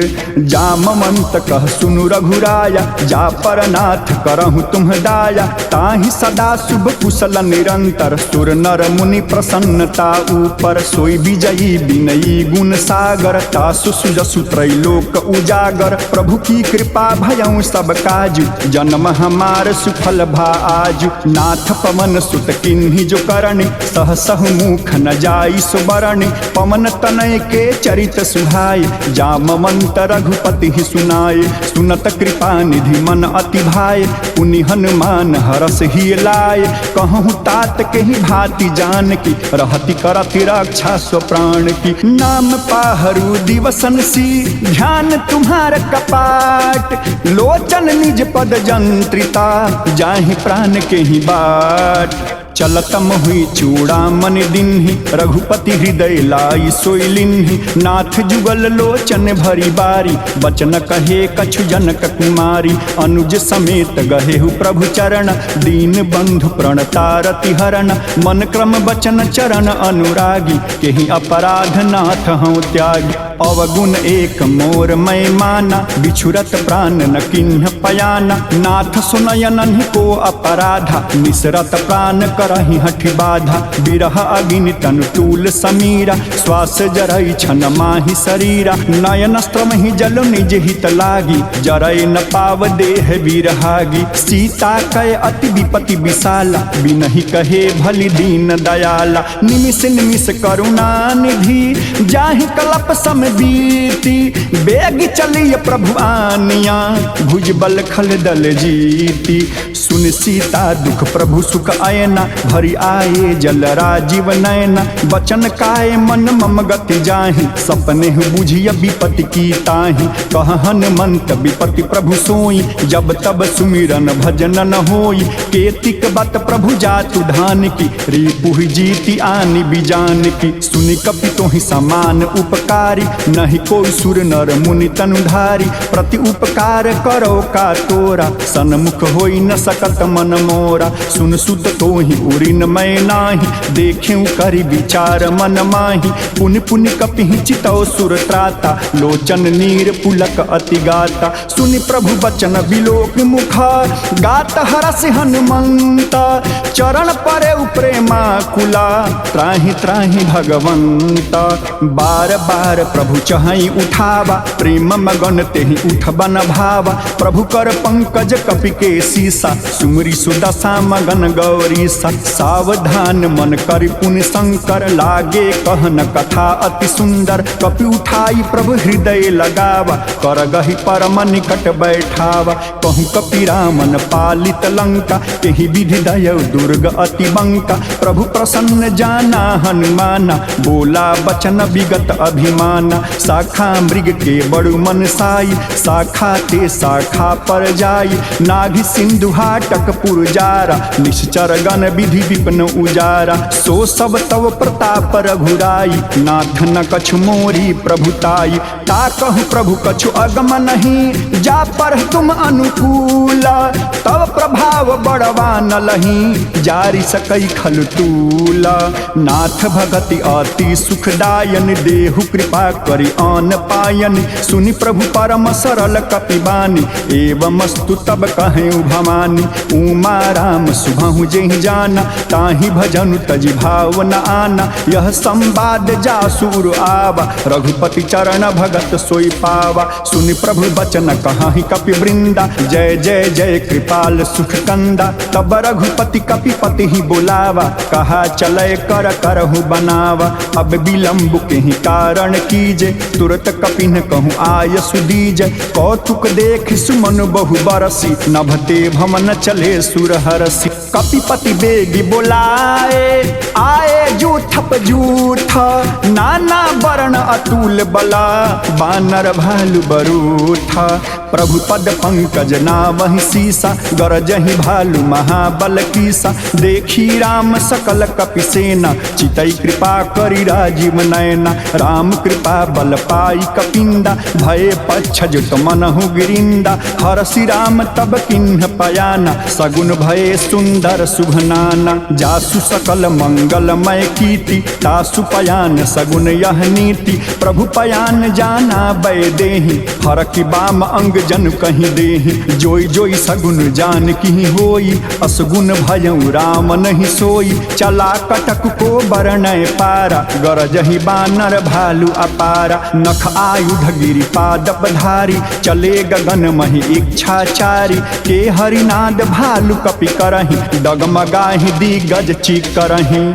जामवंत कह सुनु रघुराया, जा पर नाथ करहु तुम दाया। ताहि सदा शुभ कुशल निरंतर, सुर नर मुनि प्रसन्नता ऊपर। सोई विजयी विनयी गुण सागर, तासु सुजसु त्रैलोक उजागर। प्रभु की कृपा भयउ सब काजु, जन्म हमार सुफल भा आजु। नाथ पवन सुत किन्हि जो करनि, सहसहु मुख न जाई सुबरणी पवन तनय के चरित सुहाय जामवंत रघुपति ही सुनाए सुनत कृपा निधि मन अति भाय पुनि हनुमान हरस ही लाए कहूँ तात के ही भांति जान की रहती करती रक्षा स्व प्राण की नाम पाहरू दिवसन सी ध्यान तुम्हार कपाट लोचन निज पद जंत्रिता जाहि प्राण के ही बाट चलतम हुई चूड़ामन दिन्हि रघुपति हृदय लाई सोई लिन्हि नाथ जुगल लोचन भरी बारी बचन कहे कछु जनक कुमारी अनुज समेत गहेहु प्रभु चरण दीन बंधु प्रणतारति हरण मन क्रम बचन चरण अनुरागी केहि अपराध नाथ हूँ त्यागी अवगुण एक मोर मैं माना बिछुरत प्राण न किन्ह पयाना नाथ सुनयन को अपराधा मिसरत प्राण करहि हठि बाधा बिरह अग्नि तनु तूल समीरा श्वास जरई छन माहि शरीरा नयन स्त्रम ही जल निज हित लागी जरई न पाव देह विरहागी सीता कय अति विपति विशाला बिनहि कहे भली दीन दयाला निमिष निमिष करुणा निधि जाहि कलप सम बीती बेग चलिय प्रभु आनिया भुज बल खल दल जीती सुन सीता दुख प्रभु सुख आयना भरी आए जल राजीव नयना बचन काय मन मम गति जाहि सपने बुझिय विपति की ताहि कह हनुमंत विपति प्रभु सोई जब तब सुमिरन भजन न होई केतिक बत प्रभु जातु धान की रिपुह जीति आनि बिजान की सुनि कपि तोहि समान उपकारी नहीं कोई सुर नर मुनि तनुधारी प्रति उपकार करो का तोरा सन्मुख होई न सकत मन मोरा सुन सुत तोहि उरिन मैं नाही देखें करि विचार मन माही पुनि पुनि कपिहि चितौ सुर त्राता लोचन नीर पुलक अति गाता सुनि प्रभु बचन विलोक मुखा गात हरस हनुमंत चरण परे प्रेमा कुला त्राहि त्राहि भगवंत बार बार प्रभु चहई उठावा प्रेम मगन तेहि उठबन भावा प्रभु कर पंकज कपि के सीसा सुमरी सुदशा मगन गौरी सावधान मन करि पुनि शंकर लागे कहन कथा अति सुंदर कपि उठाई प्रभु हृदय लगावा कर गहि परम निकट बैठावा कहूँ कपि रामन पालित लंका तेहि विधि दय दुर्ग अति बंका प्रभु प्रसन्न जाना हनुमाना बोला बचन विगत अभिमाना शाखा मृग के बड़ु मन साई शाखा ते शाखा पर जाई नाभि सिंधु हाटक पुरजारा निश्चर गण विधि विपिन उजारा सो सब तव प्रताप रघुराई नाथ न कछु मोरी प्रभुताई ताकहु प्रभु कछु अगम नहीं जा पर तुम अनुकूला तव प्रभाव बड़वा न लही जारी सकई खल तूला नाथ भगति अति सुखदायन देहु कृपा करि आन पायन सुनि प्रभु परम सरल कपिबानी एवमस्तु तब कहें भवानी उमा राम सुभहु जेहि जाना ताहि भजनु तजि भाव न आना यह संवाद जासुर आवा रघुपति चरण भगत सोई पावा सुनि प्रभु बचन कहाहि कपि वृंदा जय जय जय कृपाल सुख कंदा तब रघुपति कपिपति ही बुलावा कहा चलय कर करहु बनावा अब विलंब के ही कारण कीजे तुरत कपिन कहूँ आय सुदीज कौतुक देख सुमन बहु बरसी नभते भमन चले सुर हरसी कपिपति बेगी बोलाए आए जूथप जूथ नाना वर्ण अतुल बला बानर भालु बरूथा प्रभु पद पंकज नावहि सीसा गरजहि भालु महाबल कीसा देखी राम सकल कपि सेना चितई कृपा करि राजीव नयना राम कृपा बल पाई कपिंदा भय पच्छजुत मनहु गिरिंदा हरसि राम तब किन्ह पयाना सगुन भय सुंदर शुभनाना जासु सकल मंगलमय कीर्ति तासु पयान सगुन यह नीति प्रभु पयान जाना बै देहि हरकि बाम अंग जन कहीं देहि जोई जोई सगुन जान की होई असगुन भयउ राम नहीं सोई चला कटक को बरनय पारा गरजहि बानर भालु अपारा नख आयुध गिरि पादप धारी चले गगन महि इच्छाचारी के हरिनाद भालु कपि करहि डगमगाहि दिगज चिकरहि।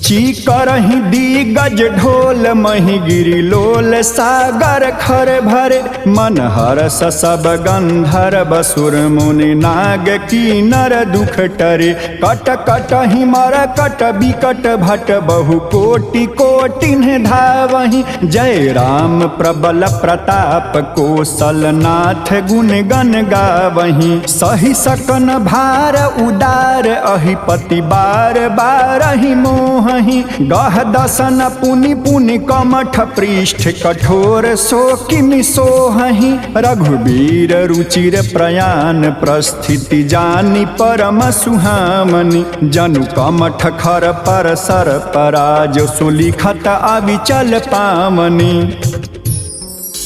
चीकरहि दिग्गज ढोल मही गिरी लोल सागर खर भरे मन हरस सब गंधर्व सुर मुनि नाग कीनर दुख टरे कट कट हिमर कट बिकट भट बहु कोटि कोटिन धावहि जय राम प्रबल प्रताप कौशलनाथ गुण गण गावहि सही सकन भार उदार अहिपति बार बारहि मोह गह दसन पुनि पुनि कमठ पृष्ठ कठोर सो किमि सोहहि रघुबीर रुचिर प्रयाण प्रस्थिति जानि परम सुहामनि जनु कमठ खर पर सर पराज सुलिखत अविचल पावनि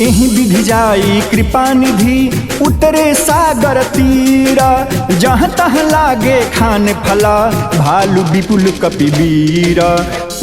एहि विधि जाई कृपा निधि उतरे सागर तीरा जहाँ तहाँ लागे खान फला भालू विपुल कपिवीरा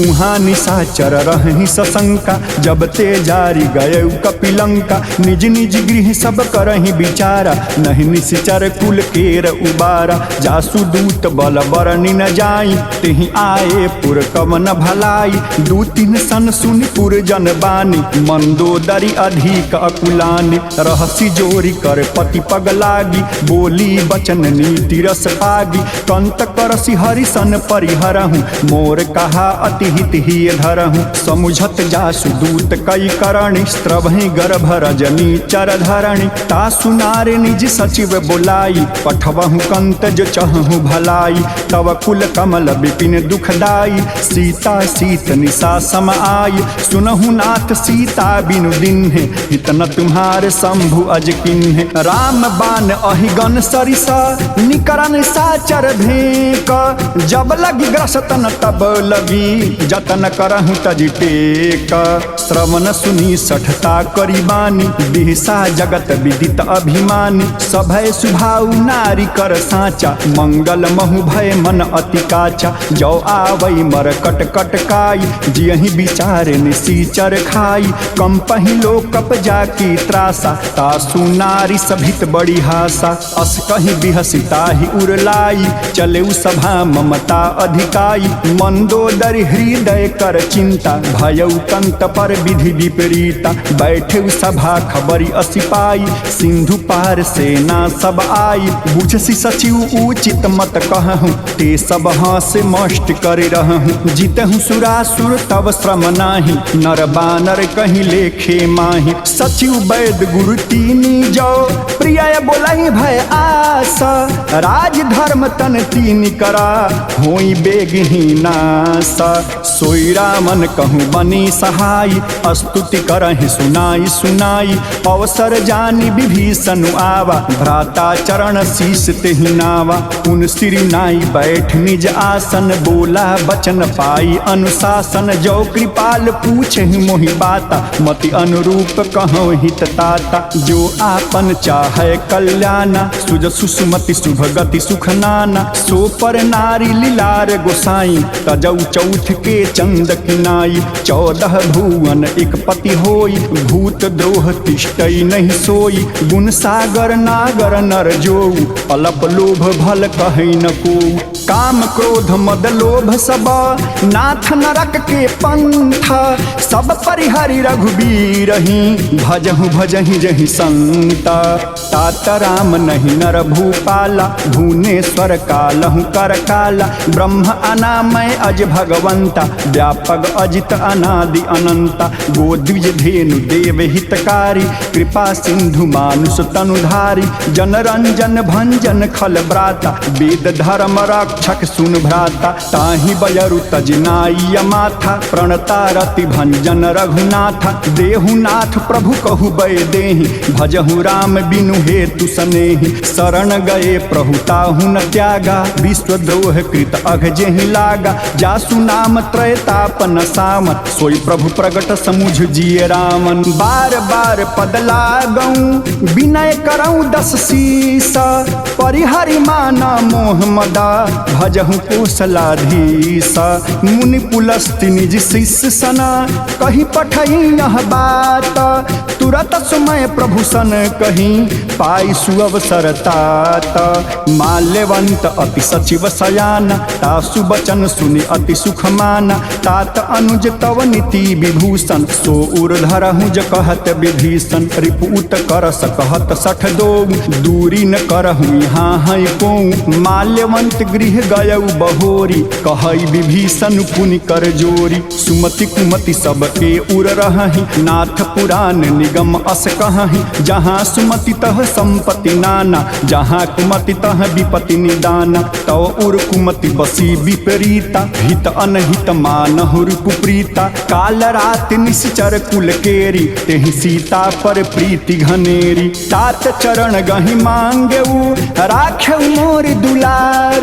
उहाँ निशाचर रहि सशंका जब ते जारी गए कपिलंका निज निज गृह सब करहि विचारा नहीं निश्चर कुल केर उबारा जासु दूत बल बरनि न जाई तेहि आए पुर कवन भलाई दू तीन सन सुनि पुर जन बानी मंदोदरी अधिक अकुलानि रहसी जोरी कर पति पग लागी बोली बचन नीति रस पागी कंत करसी हरिसन परिहरहु मोर कहा अति हित ही धरहु समुझत जासु दूत कई करणी स्त्रभहि गर्भ रजनी चर धरणी तासु नारे निज सचिव बोलाई पठवहु कंत जो चहु भलाई तव कुल कमल विपिन दुखदाई सीता सीत निशा सम आई सुनहु नाथ सीता बिनु दिन्हे इतना तुम्हारे शंभु अज किन्हे राम बान अहिगन सरिसा निकरन साचर भेक जब लगी ग्रसतन तब लगी जतन करहु तजि टेक श्रवण सुनी सठता करी बानी दिहसा जगत विदित अभिमानी सभय सुभाउ नारी कर साचा मंगल महु भय मन अति काचा जो आवई मर कट कट काई जियहि विचारे निसीचर खाई कम पहिलो कप जाकी त्रासा तासु नारी सभित बड़ी हासा अस कहीं बिहसिता ही उरलाई चले सभा ममता अधिकाई मंदोदरी हृदय कर चिंता भयउ कंत पर विधि विपरीता बैठे सभा खबरी असिपाई सिंधु पार सेना सब आई बुझसी सचिव उचित मत कहूँ ते सब हास मष्ट कर रहूँ जीतहु सुरासुर तब श्रम नाही नर बानर कहीं लेखे माही सचिव वैद गुरु तीनी जो प्रिय बोलाई भय आस राज धर्म तन तीन करा होई बेगहीनास सोई रामन कहूँ बनी सहाय स्तुति करहि सुनाई सुनाई अवसर जानी विभीषण आवा भ्राता चरण शीस तेहि नावा उन सिर नाई बैठ निज आसन बोला बचन पाई अनुशासन जो कृपाल पूछे मोहि बाता मति अनुरूप कहो हित ताता जो आपन चाहे कल्याणा सुज सुसुमति शुभ गति सुख नाना सो पर नारी लीलार गोसाई तजौ चौथ के चंद किनाई 14 भुवन एक पति होई भूत द्रोह तिष्ठई नहीं सोई गुण सागर नागर नर जो अलप लोभ भल कहि न को काम क्रोध मद लोभ सब नाथ नरक के पंथ सब परिहरि रघुबीरहि भजहु भजहि जहि संत तात राम नहीं नर भूपाला भुवनेश्वर कालहु कर काला ब्रह्म अनामय अज भगवंता व्यापक अजित अनादि अनंता गोद्विज धेनु देव हितकारी कृपा सिंधु मानुष तनुधारी जनरंजन भंजन खल ब्राता वेद धर्म रक्षक सुन भ्राता ताहि बयरु तजनाई माथा प्रणता रति भंजन रघुनाथा देहुनाथ प्रभु कहु बय देहि भजहु राम बिनु हेतु सनेहि शरण गए प्रहुताहु न त्यागा विश्वद्रोह कृत अघ जेहि लागा जासु नाम त्रयतापन सामन सोई प्रभु प्रगट समुझ जिय रामन बार बार पद लागऊं विनय करऊं 10 शीस परिहरि माना मोह मदा भजहु कौशलाधीश मुनि पुलस्ति निज शिष्य सना कही पठई यह बात तुरत सुमय प्रभु सन कही पाई सुअवसर तात। माल्यवंत अति सचिव सयाना, तासु बचन सुनि अति सुख माना। तात अनुज तव नीति विभूषण, सो उर्धर हुज कहत विभीषण। रिपुत करस कहत सठ दो, दूरी न करहु यहाँ है को। माल्यवंत गृह गयउ बहोरी, कहई विभीषण पुनि कर जोरी। सुमति कुमति सबके उर रहहि, नाथ पुराण निगम अस कहहि। जहाँ सुमति तह संपत्ति नाना, जहाँ कुमति तह विपत्ति निदाना। तव उर कुमति बसी विपरीता, हित अनहित मानहु रिपुप्रीता। काल रात निश्चर कुल केरी, तेहि सीता पर प्रीति घनेरी। तात चरण गहि मांगेऊ, राखेऊ मोर दुलार।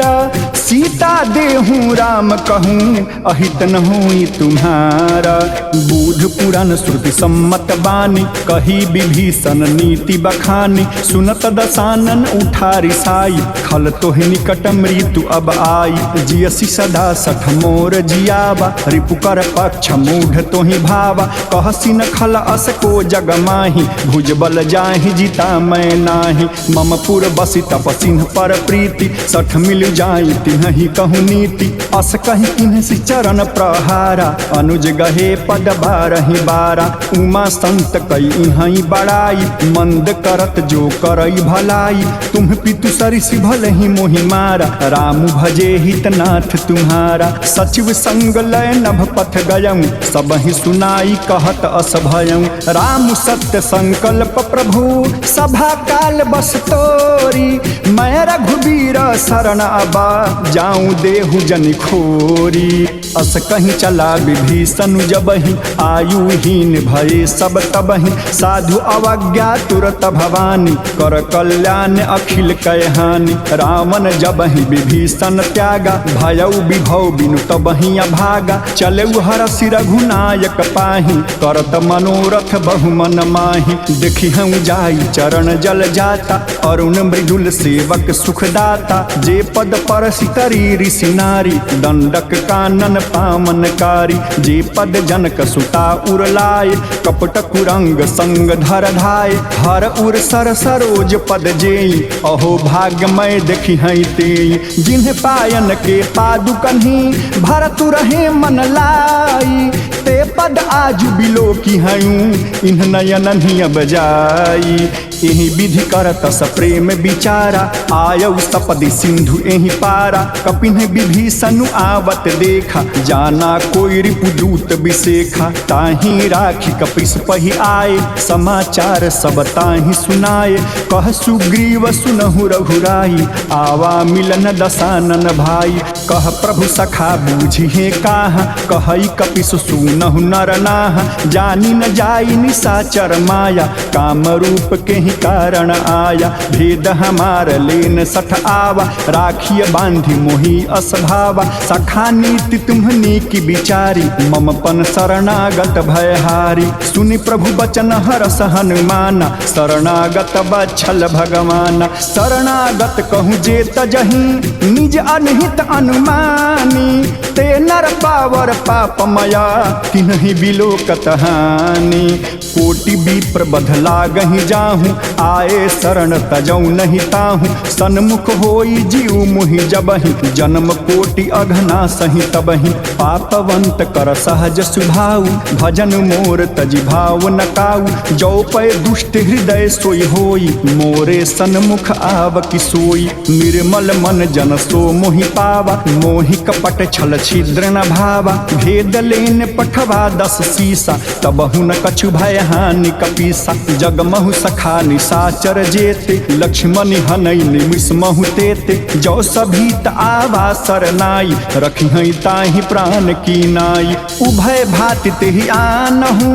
सीता देहूँ राम कहूँ, अहित न होई तुम्हारा। बूढ़ पुराण श्रुति सम्मत बानी, कही विभीषण नीति बखानी। सुनत दसानन उठारी साई, खल तोहि निकट मृत्यु अब आई। जियसी सदा सठ मोर जियावा, रिपुकर पक्ष मूढ़ तोहि भावा। कहसी न खल अस को जग माही, भुजबल जाहि जिता मैं नाही। मम पुर बसी तपसिन्ह पर प्रीति, सठ मिल जाई तिन्हि कहु नीति। अस कहि किन्हि चरण प्रहारा, अनुज गहे पद बारहि बारा। उमा संत कई इहि बड़ाई, मंद करत जो करई भलाई। तुम पितु सरिसि भलहि मोहि मारा, राम भजे हितनाथ तुम्हारा। सचिव संग लय नभ पथ गयऊँ, सबहि सुनाई कहत अस भयऊँ। राम सत्य संकल्प प्रभु, सभा काल बस तोरी। मैं रघुबीर शरण अबा, जाऊँ देहु जनि खोरी। अस कहीं चला विभीषण जबहि, आयुहीन भये सब तबहि। साधु अवज्ञा तुरत भवानी, कर कल्याण अखिल कयहानि। रावण जबहि विभीषण त्यागा, भयउ विभव बिनु तबहि अभागा। चलेउ हरषि रघुनायक पाहि, करत मनोरथ बहुमन माहि। देखिहउँ जाई चरण जल जाता, अरुण मृदुल सेवक सुखदाता। जे पद परसि तरी ऋषि नारी, दंडक कानन पामनकारी। जे पद जनक सुता उरलाय, कपट कुरंग संग धर धाय। हर उर सर सरोज पद जेई, अहो भाग्यमय देखी हई तेई। जिन्ह पायन के पादुकन्ही, भरतु रहे मन लाई। ते पद आज बिलो की हयूं, इन्ह नयन ही अब जाई। एहि विधि करत स प्रेम विचारा, आयउ सपदि सिंधु एहि पारा। कपिन्ह विभीषण आवत देखा, जाना कोई रिपुदूत विशेखा। ताहि राखी कपिस पहि आए, समाचार सब ताहि सुनाए। कह सुग्रीव सुनहु रघुराई, आवा मिलन दसानन भाई। कह प्रभु सखा बूझिहे काहा, कहई कपिस सुनहु नर नाहा। जानी न जाई निशाचर माया, काम रूप के कारण आया। भेद हमार लेन सठ आवा, राखिय बांधि मोहि असभावा। सखा नीति तुम्हनी की विचारी, मम पन शरणागत भयहारी। सुनि प्रभु बचन हरस हनुमाना, शरणागत बच्छल भगवाना। शरणागत कहूँ जे तजहि, निज अनहित अनुमानी। ते नर पावर पापमया, तिन्हि बिलोकत हानि। कोटि विप्र बध लागहि जाहूँ, आए शरण तजऊ नहीं ताहूँ। सन्मुख होई जीव मुहि जबहि, जन्म कोटि अघना सहि तबहि। पापवंत कर सहज सुभाऊ, भजन मोर तजि भाव न काऊ। जो पै दुष्ट हृदय सोई होई, मोरे सन्मुख आव कि सोई। निर्मल मन जन सो मोहि पावा, मोहि कपट छल छिद्र न भावा। भेद लेन पठवा 10 सीसा, तबहु न कछु भय हानि कपीसा। जगमहु सखा निशाचर जेते, लक्ष्मण हनई निमिष महु तेते। जो सभीत आवा सरनाई, रखिहई ताहि प्राण की नाई। उभय भाति तेहि आनहु,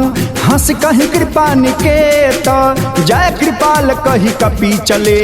हंस कहि कृपा निकेत। जय कृपाल कहि कपि चले,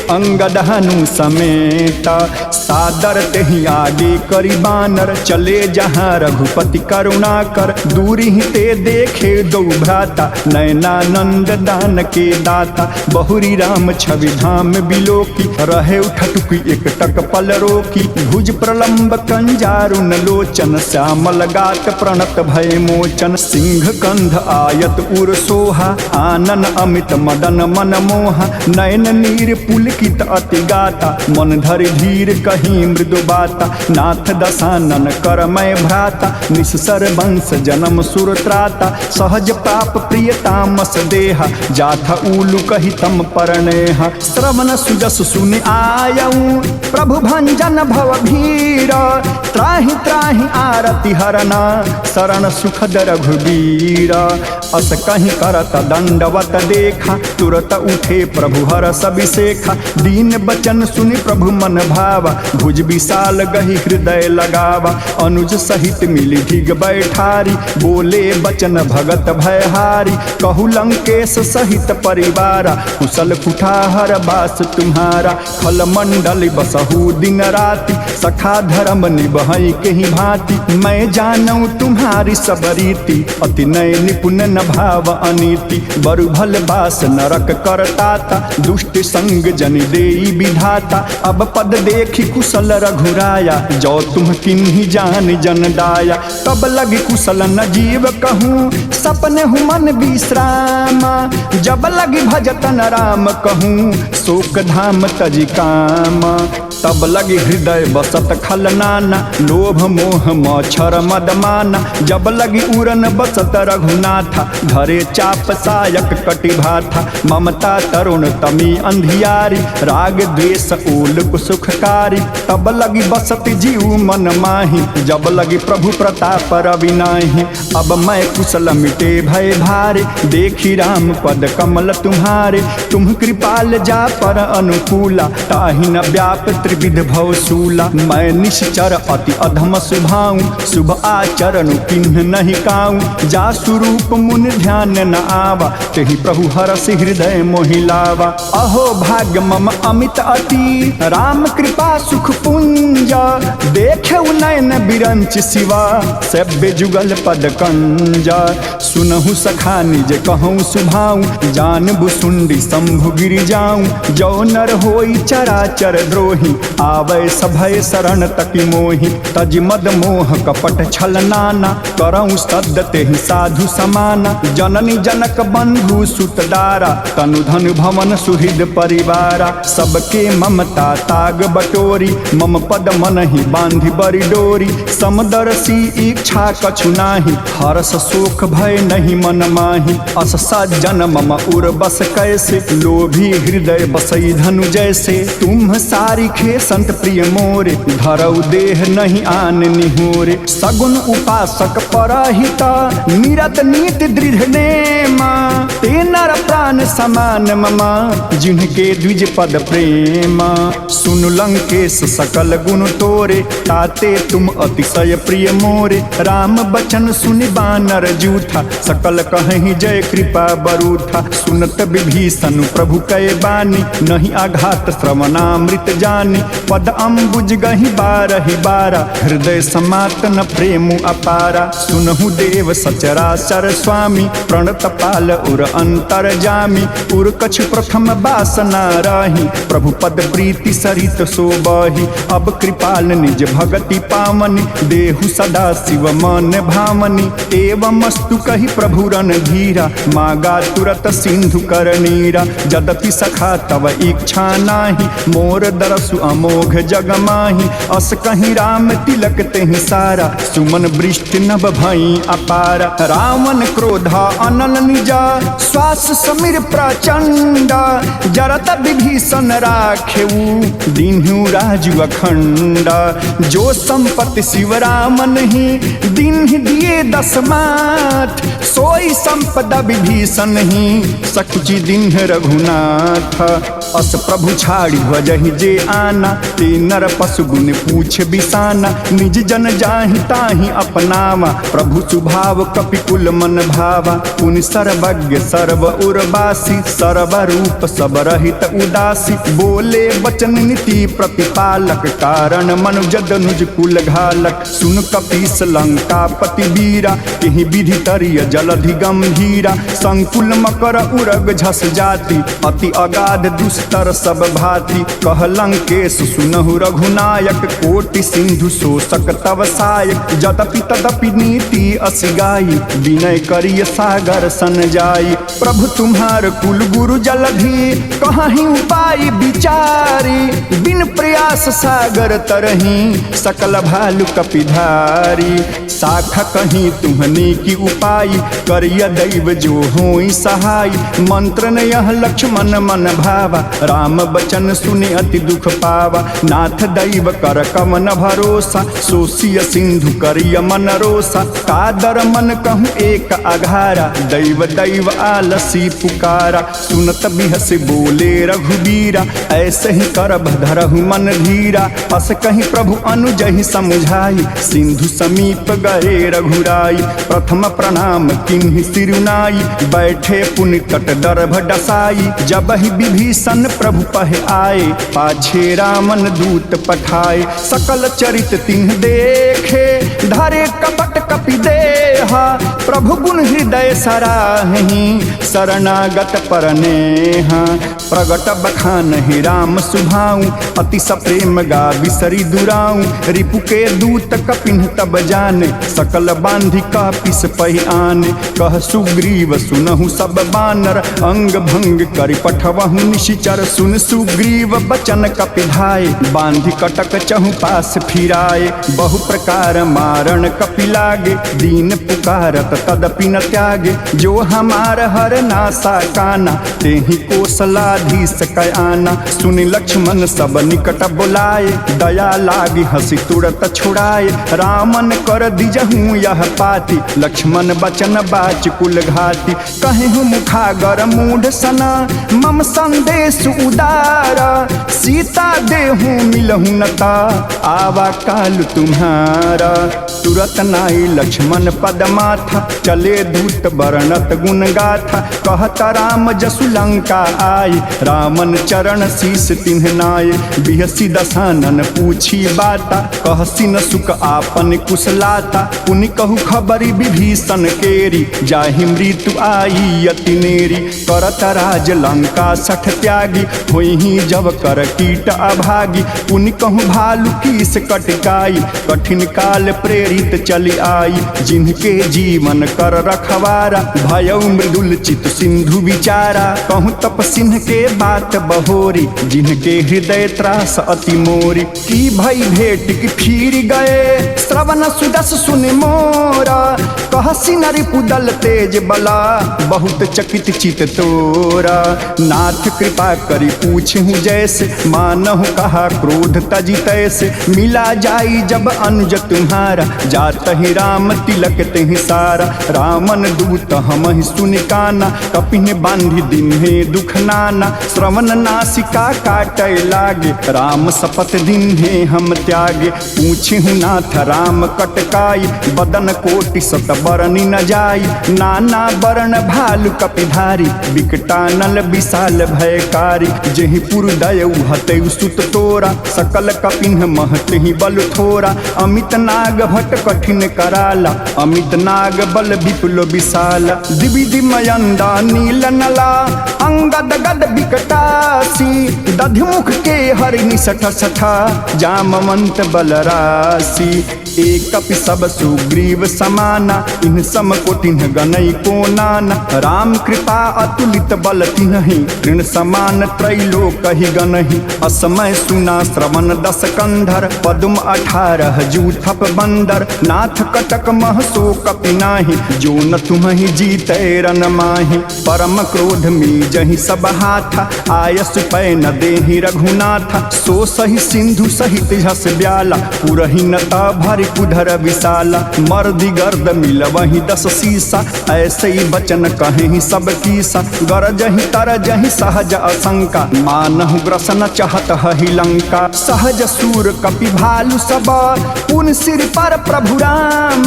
अंगद हनु समेत। सादर तेहि आगे करि बानर, पर चले जहाँ रघुपति करुणा कर। दूरी ही ते देखे दो भ्राता, नयनानंद दान के दाता। बहुरी राम छवि धाम बिलोकी, रहे उठटुकी एक टक पल रोकी। भुज प्रलंब कंजारुन लोचन, श्यामल गात प्रणत भय मोचन। सिंह कंध आयत उर सोहा, आनन अमित मदन मन मोहा। नयन नीर पुलकित अति गाता, मन धरि धीर कहीं मृदु बाता। नाथ दशानन कर मैं भ्राता, निस्सर वंश जन्म सुर त्राता। सहज पाप प्रियतामस देहा, जाथा उलु कही तम परनेहा। श्रवण सुजस सुनि आयऊ, प्रभु भंजन भव भीर। त्राहि त्राहि आरति हरना, शरण सुखद रघुबीर। अस कहीं करत दंडवत देखा, तुरत उठे प्रभु हरस अभिषेखा। दीन बचन सुनि प्रभु मन भावा, भुज विशाल गहि हृदय लगावा। अनुज सहित मिली ढिग बैठारी, बोले बचन भगत भयहारी। कहु लंकेश सहित परिवारा, कुशल कुठाहर बास तुम्हारा। खल मंडल बसहु दिन राति, सखा धर्म निबहै केहि भांति। मैं जानऊ तुम्हारी सब रीति, अति नय निपुण न भाव अनीति। बरु भल बास नरक करताता, दुष्ट संग जन देई विधाता। अब पद देखी कुशल रघुराया, जो तुम किन्हीं जान जन दाया। तब लगी कुशल न जीव कहूँ, सपने हूँ मन विश्राम। जब लगी भजतन राम कहूँ, शोक धाम तजी काम। तब लगी हृदय बसत खल नाना, लोभ मोह मच्छर मदमाना। जब लगी उरन बसत रघुनाथा, धरे चाप सायक कटिभाथा। ममता तरुण तमी अंधियारी, राग द्वेष ओल सुखकारी। तब लगी बसत जीव मन माही, जब लगी प्रभु प्रताप रविनाही। अब मैं कुशल मिटे भय भारे, देखी राम पद कमल तुम्हारे। तुम कृपाल जा पर अनुकूला, ताहि न व्याप त्रिविध भवसूला। मैं निश्चर अति अधम सुभाऊं, शुभ आचरण किन्ह नहीं काऊं। जा स्वरूप मुन ध्यान न आवा, तेहि प्रभु हरस हृदय मोहिलावा। अहो भाग्य मम अमित अति, राम कृपा सुख पुंज। देखे नयन बिरंच शिवा, सेव्य जुगल पद कंजा। सुनहु सखा निज कहूँ सुभाऊं, जान बुसुंडी शंभु गिरि जाऊं। जो नर होई चराचर द्रोही, आवे सभय शरण तकी मोहि। तज मद मोह कपट छल नाना, करऊँ सद्द तेहि साधु समाना। जननी जनक बंधु सुत दारा, तनु धन भवन सुहृद परिवारा। सबके ममता ताग बटोरी, मम पद मन ही बांधि बरि डोरी। समदर्शी इच्छा कछु नाही, हरस शोक भय नहीं मन माही। अस सज्जन मम उर बस कैसे, लोभी हृदय बसई धनु जैसे। तुम सारिखे संत प्रिय मोरे, धरऊ देह नहीं आन निहोरे। सगुन उपासक परहिता, निरत नीति दृढ़ नेमा। ते नर प्राण समान ममा, जिनके द्विज पद प्रेमा। सुन लंकेश सकल गुण तोरे, ताते तुम अतिशय प्रिय मोरे। राम बचन सुनि बानर जूठा, सकल कहीं जय कृपा बरूठा। सुनत विभीषण प्रभु कै बानी, नहीं आघात श्रवणामृत जानी। पद अम्बुज गहि बारहि बारा, हृदय समातन प्रेम अपारा। सुनहु देव सचराचर स्वामी, प्रणत पाल उर अंतर जामी। उर कछु प्रथम बासना रही, प्रभु पद प्रीति सरित सोबही। अब कृपाल निज भगति पावनी, देहु सदा शिव मन भावनी। एवमस्तु कहि प्रभु रन धीरा, मागा तुरत सिंधु कर नीरा। जदपि सखा तव इच्छा नाही, मोर दरसु अमोघ जग माही। अस कहीं राम तिलक तेहि सारा, सुमन वृष्टि नभ भई अपारा। रावण क्रोधा अनल निजा, श्वास समीर प्रचंड। जरत विभीषण राखेऊ, दीन्हु राजु अखंड। जो संपत्ति शिव राम नहीं, दीन्ह दिए दसमात। सोई संपदा विभीषण ही, सकुचि दीन्ह रघुनाथ। अस प्रभु छाड़ी वजहि जे आना, ते नर पशु गुण पूछ बिसाना। निज जन जाहि ताहि अपनावा, प्रभु सुभाव कपिकुल मन भावा। पुनि सर्वज्ञ सर्व उर्वासी, सर्व रूप सब रहित उदासी, बोले वचन नीति प्रतिपालक, कारण मनुज दनुज कुल घालक। सुन कपीस लंकापति वीरा, एहि विधि तरिय जलधि गंभीरा। संकुल मकर उरग झस जाति, अति अगाध दुस्तर सब भांति। कह लंकेश सुनहु रघुनायक, कोटि सिंधु शोषक तव सायक। यद्यपि तदपि नीति असि गाई, विनय करिय सागर सन जाई। प्रभु तुम्हार कुल गुरु जलधि, कहीं उपाय विचारी। बिन प्रयास सागर तरही, सकल भालु कपिधारी। शाखा कहीं तुम्हनी की उपाय, करिय दैव जो होई सहाय। मंत्र न यह लक्ष्मण मन भावा, राम बचन सुने अति दुख पावा। नाथ दैव कर कमन भरोसा, सोसिय सिंधु करिय मन रोसा। कादर मन कहूँ एक अघारा, दैव दैव आलसी पुकारा। सुनत बिहस बोले रघुबीरा, ऐसे ही कर धरहु मन धीरा। अस कहीं प्रभु अनुजहि समुझाई, सिंधु समीप गए रघुराई। प्रथम प्रणाम किन्हि सिरुनाई, बैठे पुनि तट दर्भ डसाई। जब ही विभीषण प्रभु पह आए, पाछे रामन दूत पठाए। सकल चरित तिन्ह देखे, धरे कपट कपि देहा। प्रभु गुण हृदय सराहि, शरणागत परनेहा। प्रगट बखान ही राम सुभाऊ, अति सप्रेम गा बिसरी दुराऊ। रिपु के दूत कपिन तब जाने, सकल बांधि कापिस पहि आने। कह सुग्रीव सुनहु सब बानर, अंग भंग करि पठवहु निशिचर। सुन सुग्रीव बचन कपिधाय, बांधि कटक चहु पास फिराए। बहु प्रकार मारण कपि लागे, दीन पुकारत तदपि न त्यागे। जो हमार हर नासा काना, तेहि कौशलाधीश कै आना। सुनि लक्ष्मण सब निकट बुलाए, दया लागी हंसी तुरत छुड़ाए। रामन कर दिजहूँ यह पाती, लक्ष्मण बचन बाच कुल घाती। कहेहु मुखागर मूढ़ सना, मम संदेश उदारा। सीता देहु मिलहु नता, आवा काल तुम्हारा। तुरत नाई लक्ष्मण पद माथा, चले दूत बरनत गुण गाथा। कहत राम जसु लंका आई, रामन चरण शीस तिन्ह नाय। बिहसी दसानन पूछी बाता, कहसी न सुख आपन कुशलाता। पुनि कहु खबरी विभीषण केरी, जाहि मृत्यु आई अति नेरी। करत राज लंका सठ त्यागी, होई जब कर कीट अभागी। पुनि कहु भालु कीस कटकाई, कठिन काल प्रेरित चली आई। जिनके जीवन कर रखवारा, भयउ मृदुल चित सिंधु विचारा। कहूँ तप सिंह के बात बहोरी, जिनके हृदय त्रास अति मोरी। की भई भेट की फिर गए, श्रवण सुदस सुन मोरा। कहसी नरि पुदल तेज बला, बहुत चकित चित तोरा। नाथ कृपा करी पूछहु जैसे, मानहु कहा क्रोध तजी तैसे। मिला जाई जब अनुज तुम्हारा, जात ही राम तिलक तेहि सारा। रामन दूत हमहि सुनि काना, कपिन बांधि दिन्हे दुख नाना। श्रवण नासिका काटय लागे, राम शपथ दिन्हे हम त्यागे। पूछहु नाथ राम कटकाई, बदन कोटि सत बरनि न जाई। नाना बरन भालु कपिधारी, विकटानल विशाल भयकारी। जेहि पुरदय हतै सुत तोरा, सकल कपिन महतहि बल थोरा। अमित नाग भट कठिन कराला, अमित नाग बल विपुल विशाला। दिविधि मयंदा नील नला, अंगद गद विकटासी। दधिमुख के हरिनि सठ सठा, जामवंत बलरासी। एक कपि सब सुग्रीव समाना, इन सम कोटिन्ह गनई को नाना। राम कृपा अतुलित बल तिन्हि, ऋण समान त्रैलोक ही गनहि। असमय सुना श्रवण दस कंधर, पदुम 18 जूथप बंदर। नाथ कटक मह सो कपि नाही, जो न तुम्हि जीतै रन माहि। परम क्रोध में जहि सब हाथा, आयस पै न देहि रघुनाथा। सो सही सिंधु सहित झस ब्याला, पुरहि न भरि भारी कुधर विशाला, मर्दी गर्द मिल वही 10 शीशा। ऐसे ही बचन कहे ही सब कीसा, गरजही तरजही सहज असंका, मानहु ग्रसन चाहत ही लंका। सहज सूर कपि भालु सब, पुन सिर पर प्रभु राम,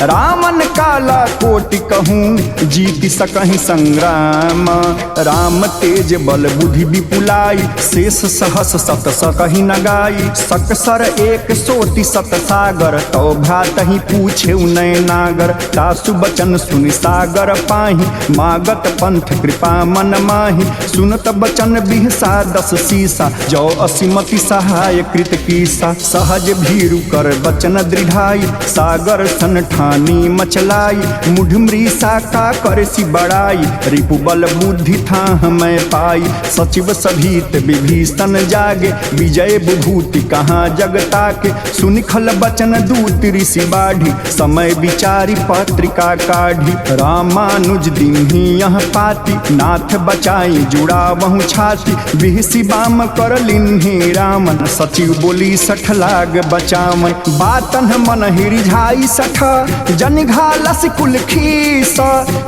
रामन काला कोटि कहूँ जीति सकहि संग्राम। राम तेज बल बुद्धि विपुलाई, शेष सहस सत सकहि न गाई। सकसर एक सोति सत सागर, तो भ्रात ही पूछे उनय नागर। तासु बचन सुनि सागर पाहि, मागत पंथ कृपा मन माहि। सुनत बचन बिहसा 10 शीसा, जो असीमति सहाय कृत कीसा। सहज भीरु कर बचन दृढ़ाई, सागर सन ठानी मचलाई। मुढ़ मृषा का कर सी बड़ाई, रिपु बल बुद्धि था मैं पाई। सचिव सभीत विभीषण जागे, विजय विभूति कहाँ जगता के। सुनिखल बचन दूत ऋषि बाढ़ी, समय विचारी पत्रिका काढ़ी। रामानुज दीन्ही यह पाती, नाथ बचाई जुड़ा वहु छाती। बिहसी बाम कर लिन्ही रामन, सचिव बोली 60 लाग बचावन। बातन मन हिरिझाई 60, जन घालस कुल खीस।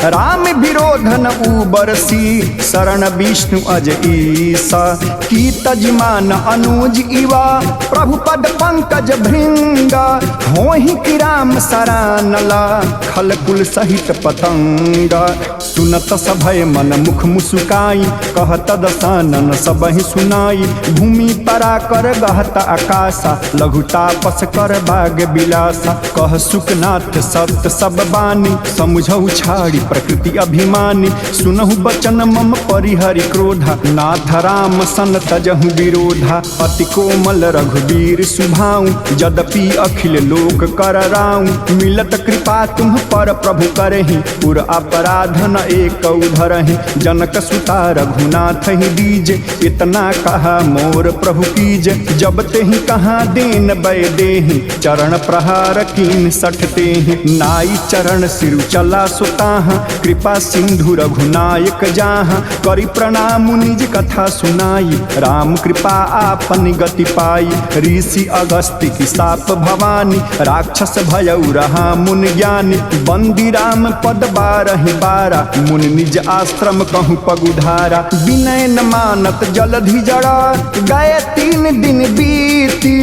राम विरोधन उबरसी, शरण विष्णु अज ईसा। की तजमान अनुज इवा, प्रभु पद पंकज भृंगा। होहि कि राम सरानला, खल कुल सहित पतंगा। सुनत सभय मन मुख मुसुकाई, कहत दसानन सबहि सुनाई। भूमि परा कर गहत आकाशा, लघु तापस कर भाग बिलासा। कह सुखनाथ सत्य सब बानी, समुझहु छाड़ी प्रकृति अभिमानी। सुनहु बचन मम परिहरि क्रोधा, नाथ राम सन तजहु विरोधा। अति कोमल रघुवीर सुभाऊ, यद्यपि अखिल लोक कर राऊ। मिलत कृपा तुम पर प्रभु करहि, पुर अपराध न एक धरहि। जनक सुता रघुनाथ ही दीजे, इतना कहा मोर प्रभु कीजे। जब ते ही कहा देन बै देहि, चरण प्रहार कीन 60 तेहि। नाई चरण सिरु चला सुताहा, कृपा सिंधु रघुनायक जाहा। करि प्रणाम निज कथा सुनाई, राम कृपा आपन गति पाई। ऋषि अगस्त्य की साप भवानी, राक्षस भयउ रहा मुन ज्ञानी। बंदी राम पद 12 बारा, मुन निज आश्रम कहूँ पगुधारा। विनय न मानत जलधि जड़ा, गए 3 दिन बीती।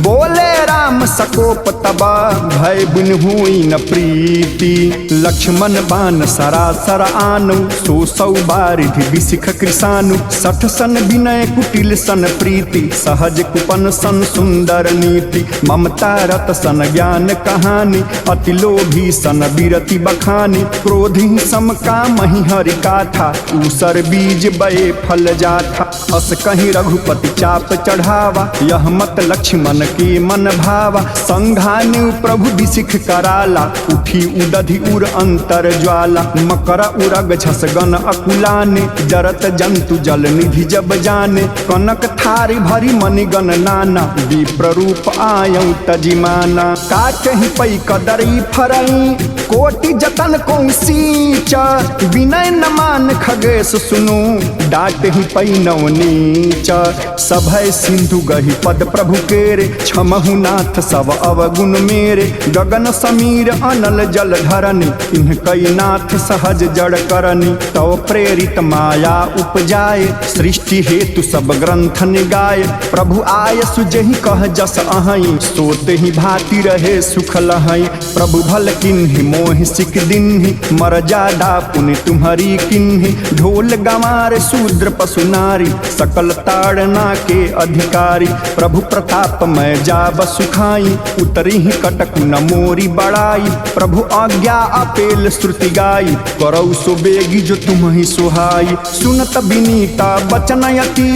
बोले राम सकोप तबा, भय बिन हुई न प्रीति। लक्ष्मण बान सरासर आनु, 100 बारिधि विशिख कृषानु। 60 सन विनय कुटिल सन प्रीति, सहज कुपन सन सुंदर नीति। ममता रत सन ज्ञान कहानी, अति लोभी सन विरति बखानी। क्रोधि सम कामहि हरि काथा, ऊसर बीज बये फल जाथा। अस कहीं रघुपति चाप चढ़ावा, यह मत लक्ष्मण के मन भावा। संघानु प्रभु विशिख कराला, उठी उदधि उर अंतर ज्वाला। मकर उरग झस गन अकुलाने, जरत जंतु जल निधि जब जाने। कनक थारी भरी मणिगण नाना, विप्र रूप आयऊ तजिमाना। काटहि पै कदरी फरई, कोटि जतन को सींच। विनय न मान खगेश सुनु, डाट ही पै नव नीच। सभय सिंधु गहि पद प्रभु केरे, क्षमहु नाथ सब अवगुण मेरे। गगन समीर अनल जल धरनी, इन्ह कई नाथ सहज जड़ करनी। तव प्रेरित माया उपजाए, सृष्टि हेतु सब ग्रंथ निगाए। प्रभु आय सुजहि कह जस अहई, सोते ही भांति रहे सुख लहई। प्रभु भल किन्हि मोहि सिक दिन्हि, मर जादा पुनि तुम्हारी किन्हि। ढोल गंवार शूद्र पशु नारी, सकल ताड़ना के अधिकारी। प्रभु प्रताप मैं जाब सुखाई, उतरी ही कटक न मोरी बड़ाई। प्रभु आज्ञा अपेल श्रुति गाई, करौ सो बेगी जो तुम ही सुहाई। सुनत विनीता बचनयति,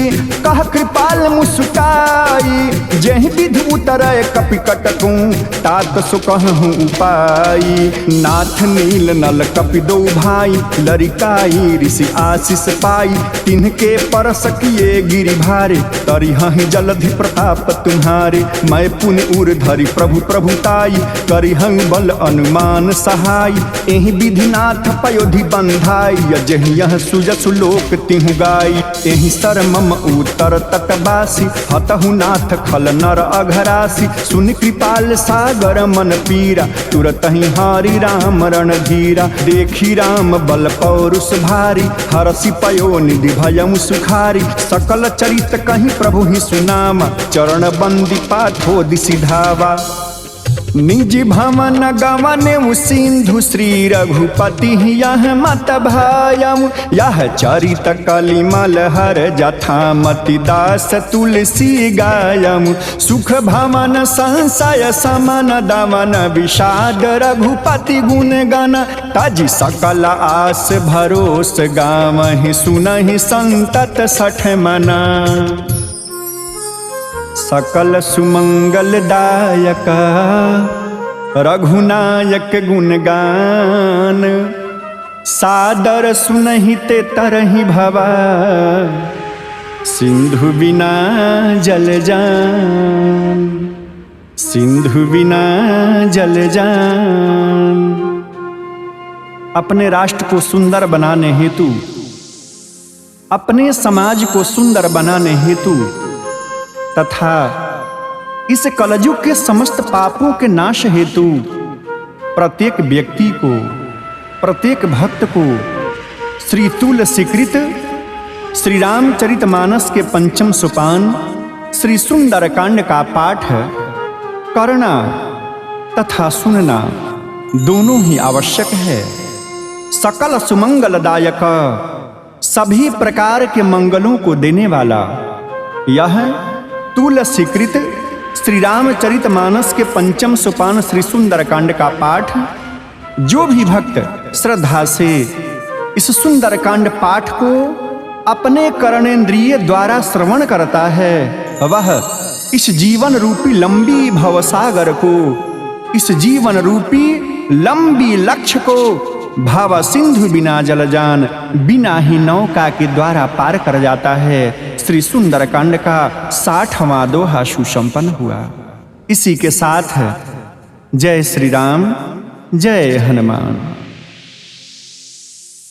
कह कृपाल मुस्काई। जेहि विधि उतरय कपि कटकूं, तात सो कहूँ उपाई। नाथ नील नल कपि दो भाई, लरिकाई ऋषि आशीष पाई। तिनके परस किए गिरि भारे, तरिहहि जलधि प्रताप तुम्हारे। मैं पुनि उर धरि प्रभु प्रभुताई, करिहं बल अनुमान सहाय। एहि विधिनाथ पयोधि बंधाई, यजहि यह सुजसु लोक तिहु गाई। एहि सर मम उत्तर तटवासी, हतहु नाथ खल नर अघरासी। सुनि कृपा कृपाल सागर मन पीरा, तुरत ही हारी राम रणधीरा। देखी राम बल पौरुष भारी, हरषि पयो निधि भयम सुखारी। सकल चरित कहीं प्रभु ही सुनामा, चरण बंदी पाठो दिशि धावा। निज भवन गवन सिंधु श्री रघुपति यह मत भायम। यह चरित कलिमल हर जथामति दास तुलसी गायम। सुख भवन संशय समन दमन विषाद रघुपति गुण गण। तज सकल आस भरोस गावहि सुनहि संतत सठ मना। सकल सुमंगल दायक रघुनायक गुणगान। सादर सुनहिते तरहि भवा, सिंधु बिना जल जान। सिंधु बिना जल जान। अपने राष्ट्र को सुंदर बनाने हेतु, अपने समाज को सुंदर बनाने हेतु तथा इस कलयुग के समस्त पापों के नाश हेतु प्रत्येक व्यक्ति को, प्रत्येक भक्त को श्री तुलसीकृत श्री रामचरितमानस के पंचम सोपान श्री सुंदरकांड का पाठ करना तथा सुनना दोनों ही आवश्यक है। सकल सुमंगलदायक, सभी प्रकार के मंगलों को देने वाला यह तुलसीकृत श्री रामचरितमानस के पंचम सोपान श्री सुंदरकांड का पाठ जो भी भक्त श्रद्धा से इस सुंदरकांड पाठ को अपने कर्णेंद्रिय द्वारा श्रवण करता है, वह इस जीवन रूपी लंबी भवसागर को, इस जीवन रूपी लंबी लक्ष्य को भाव सिंधु बिना जलजान, बिना ही नौका के द्वारा पार कर जाता है। श्री सुंदरकांड का 60वां दोहा सुसंपन्न हुआ। इसी के साथ जय श्री राम, जय हनुमान।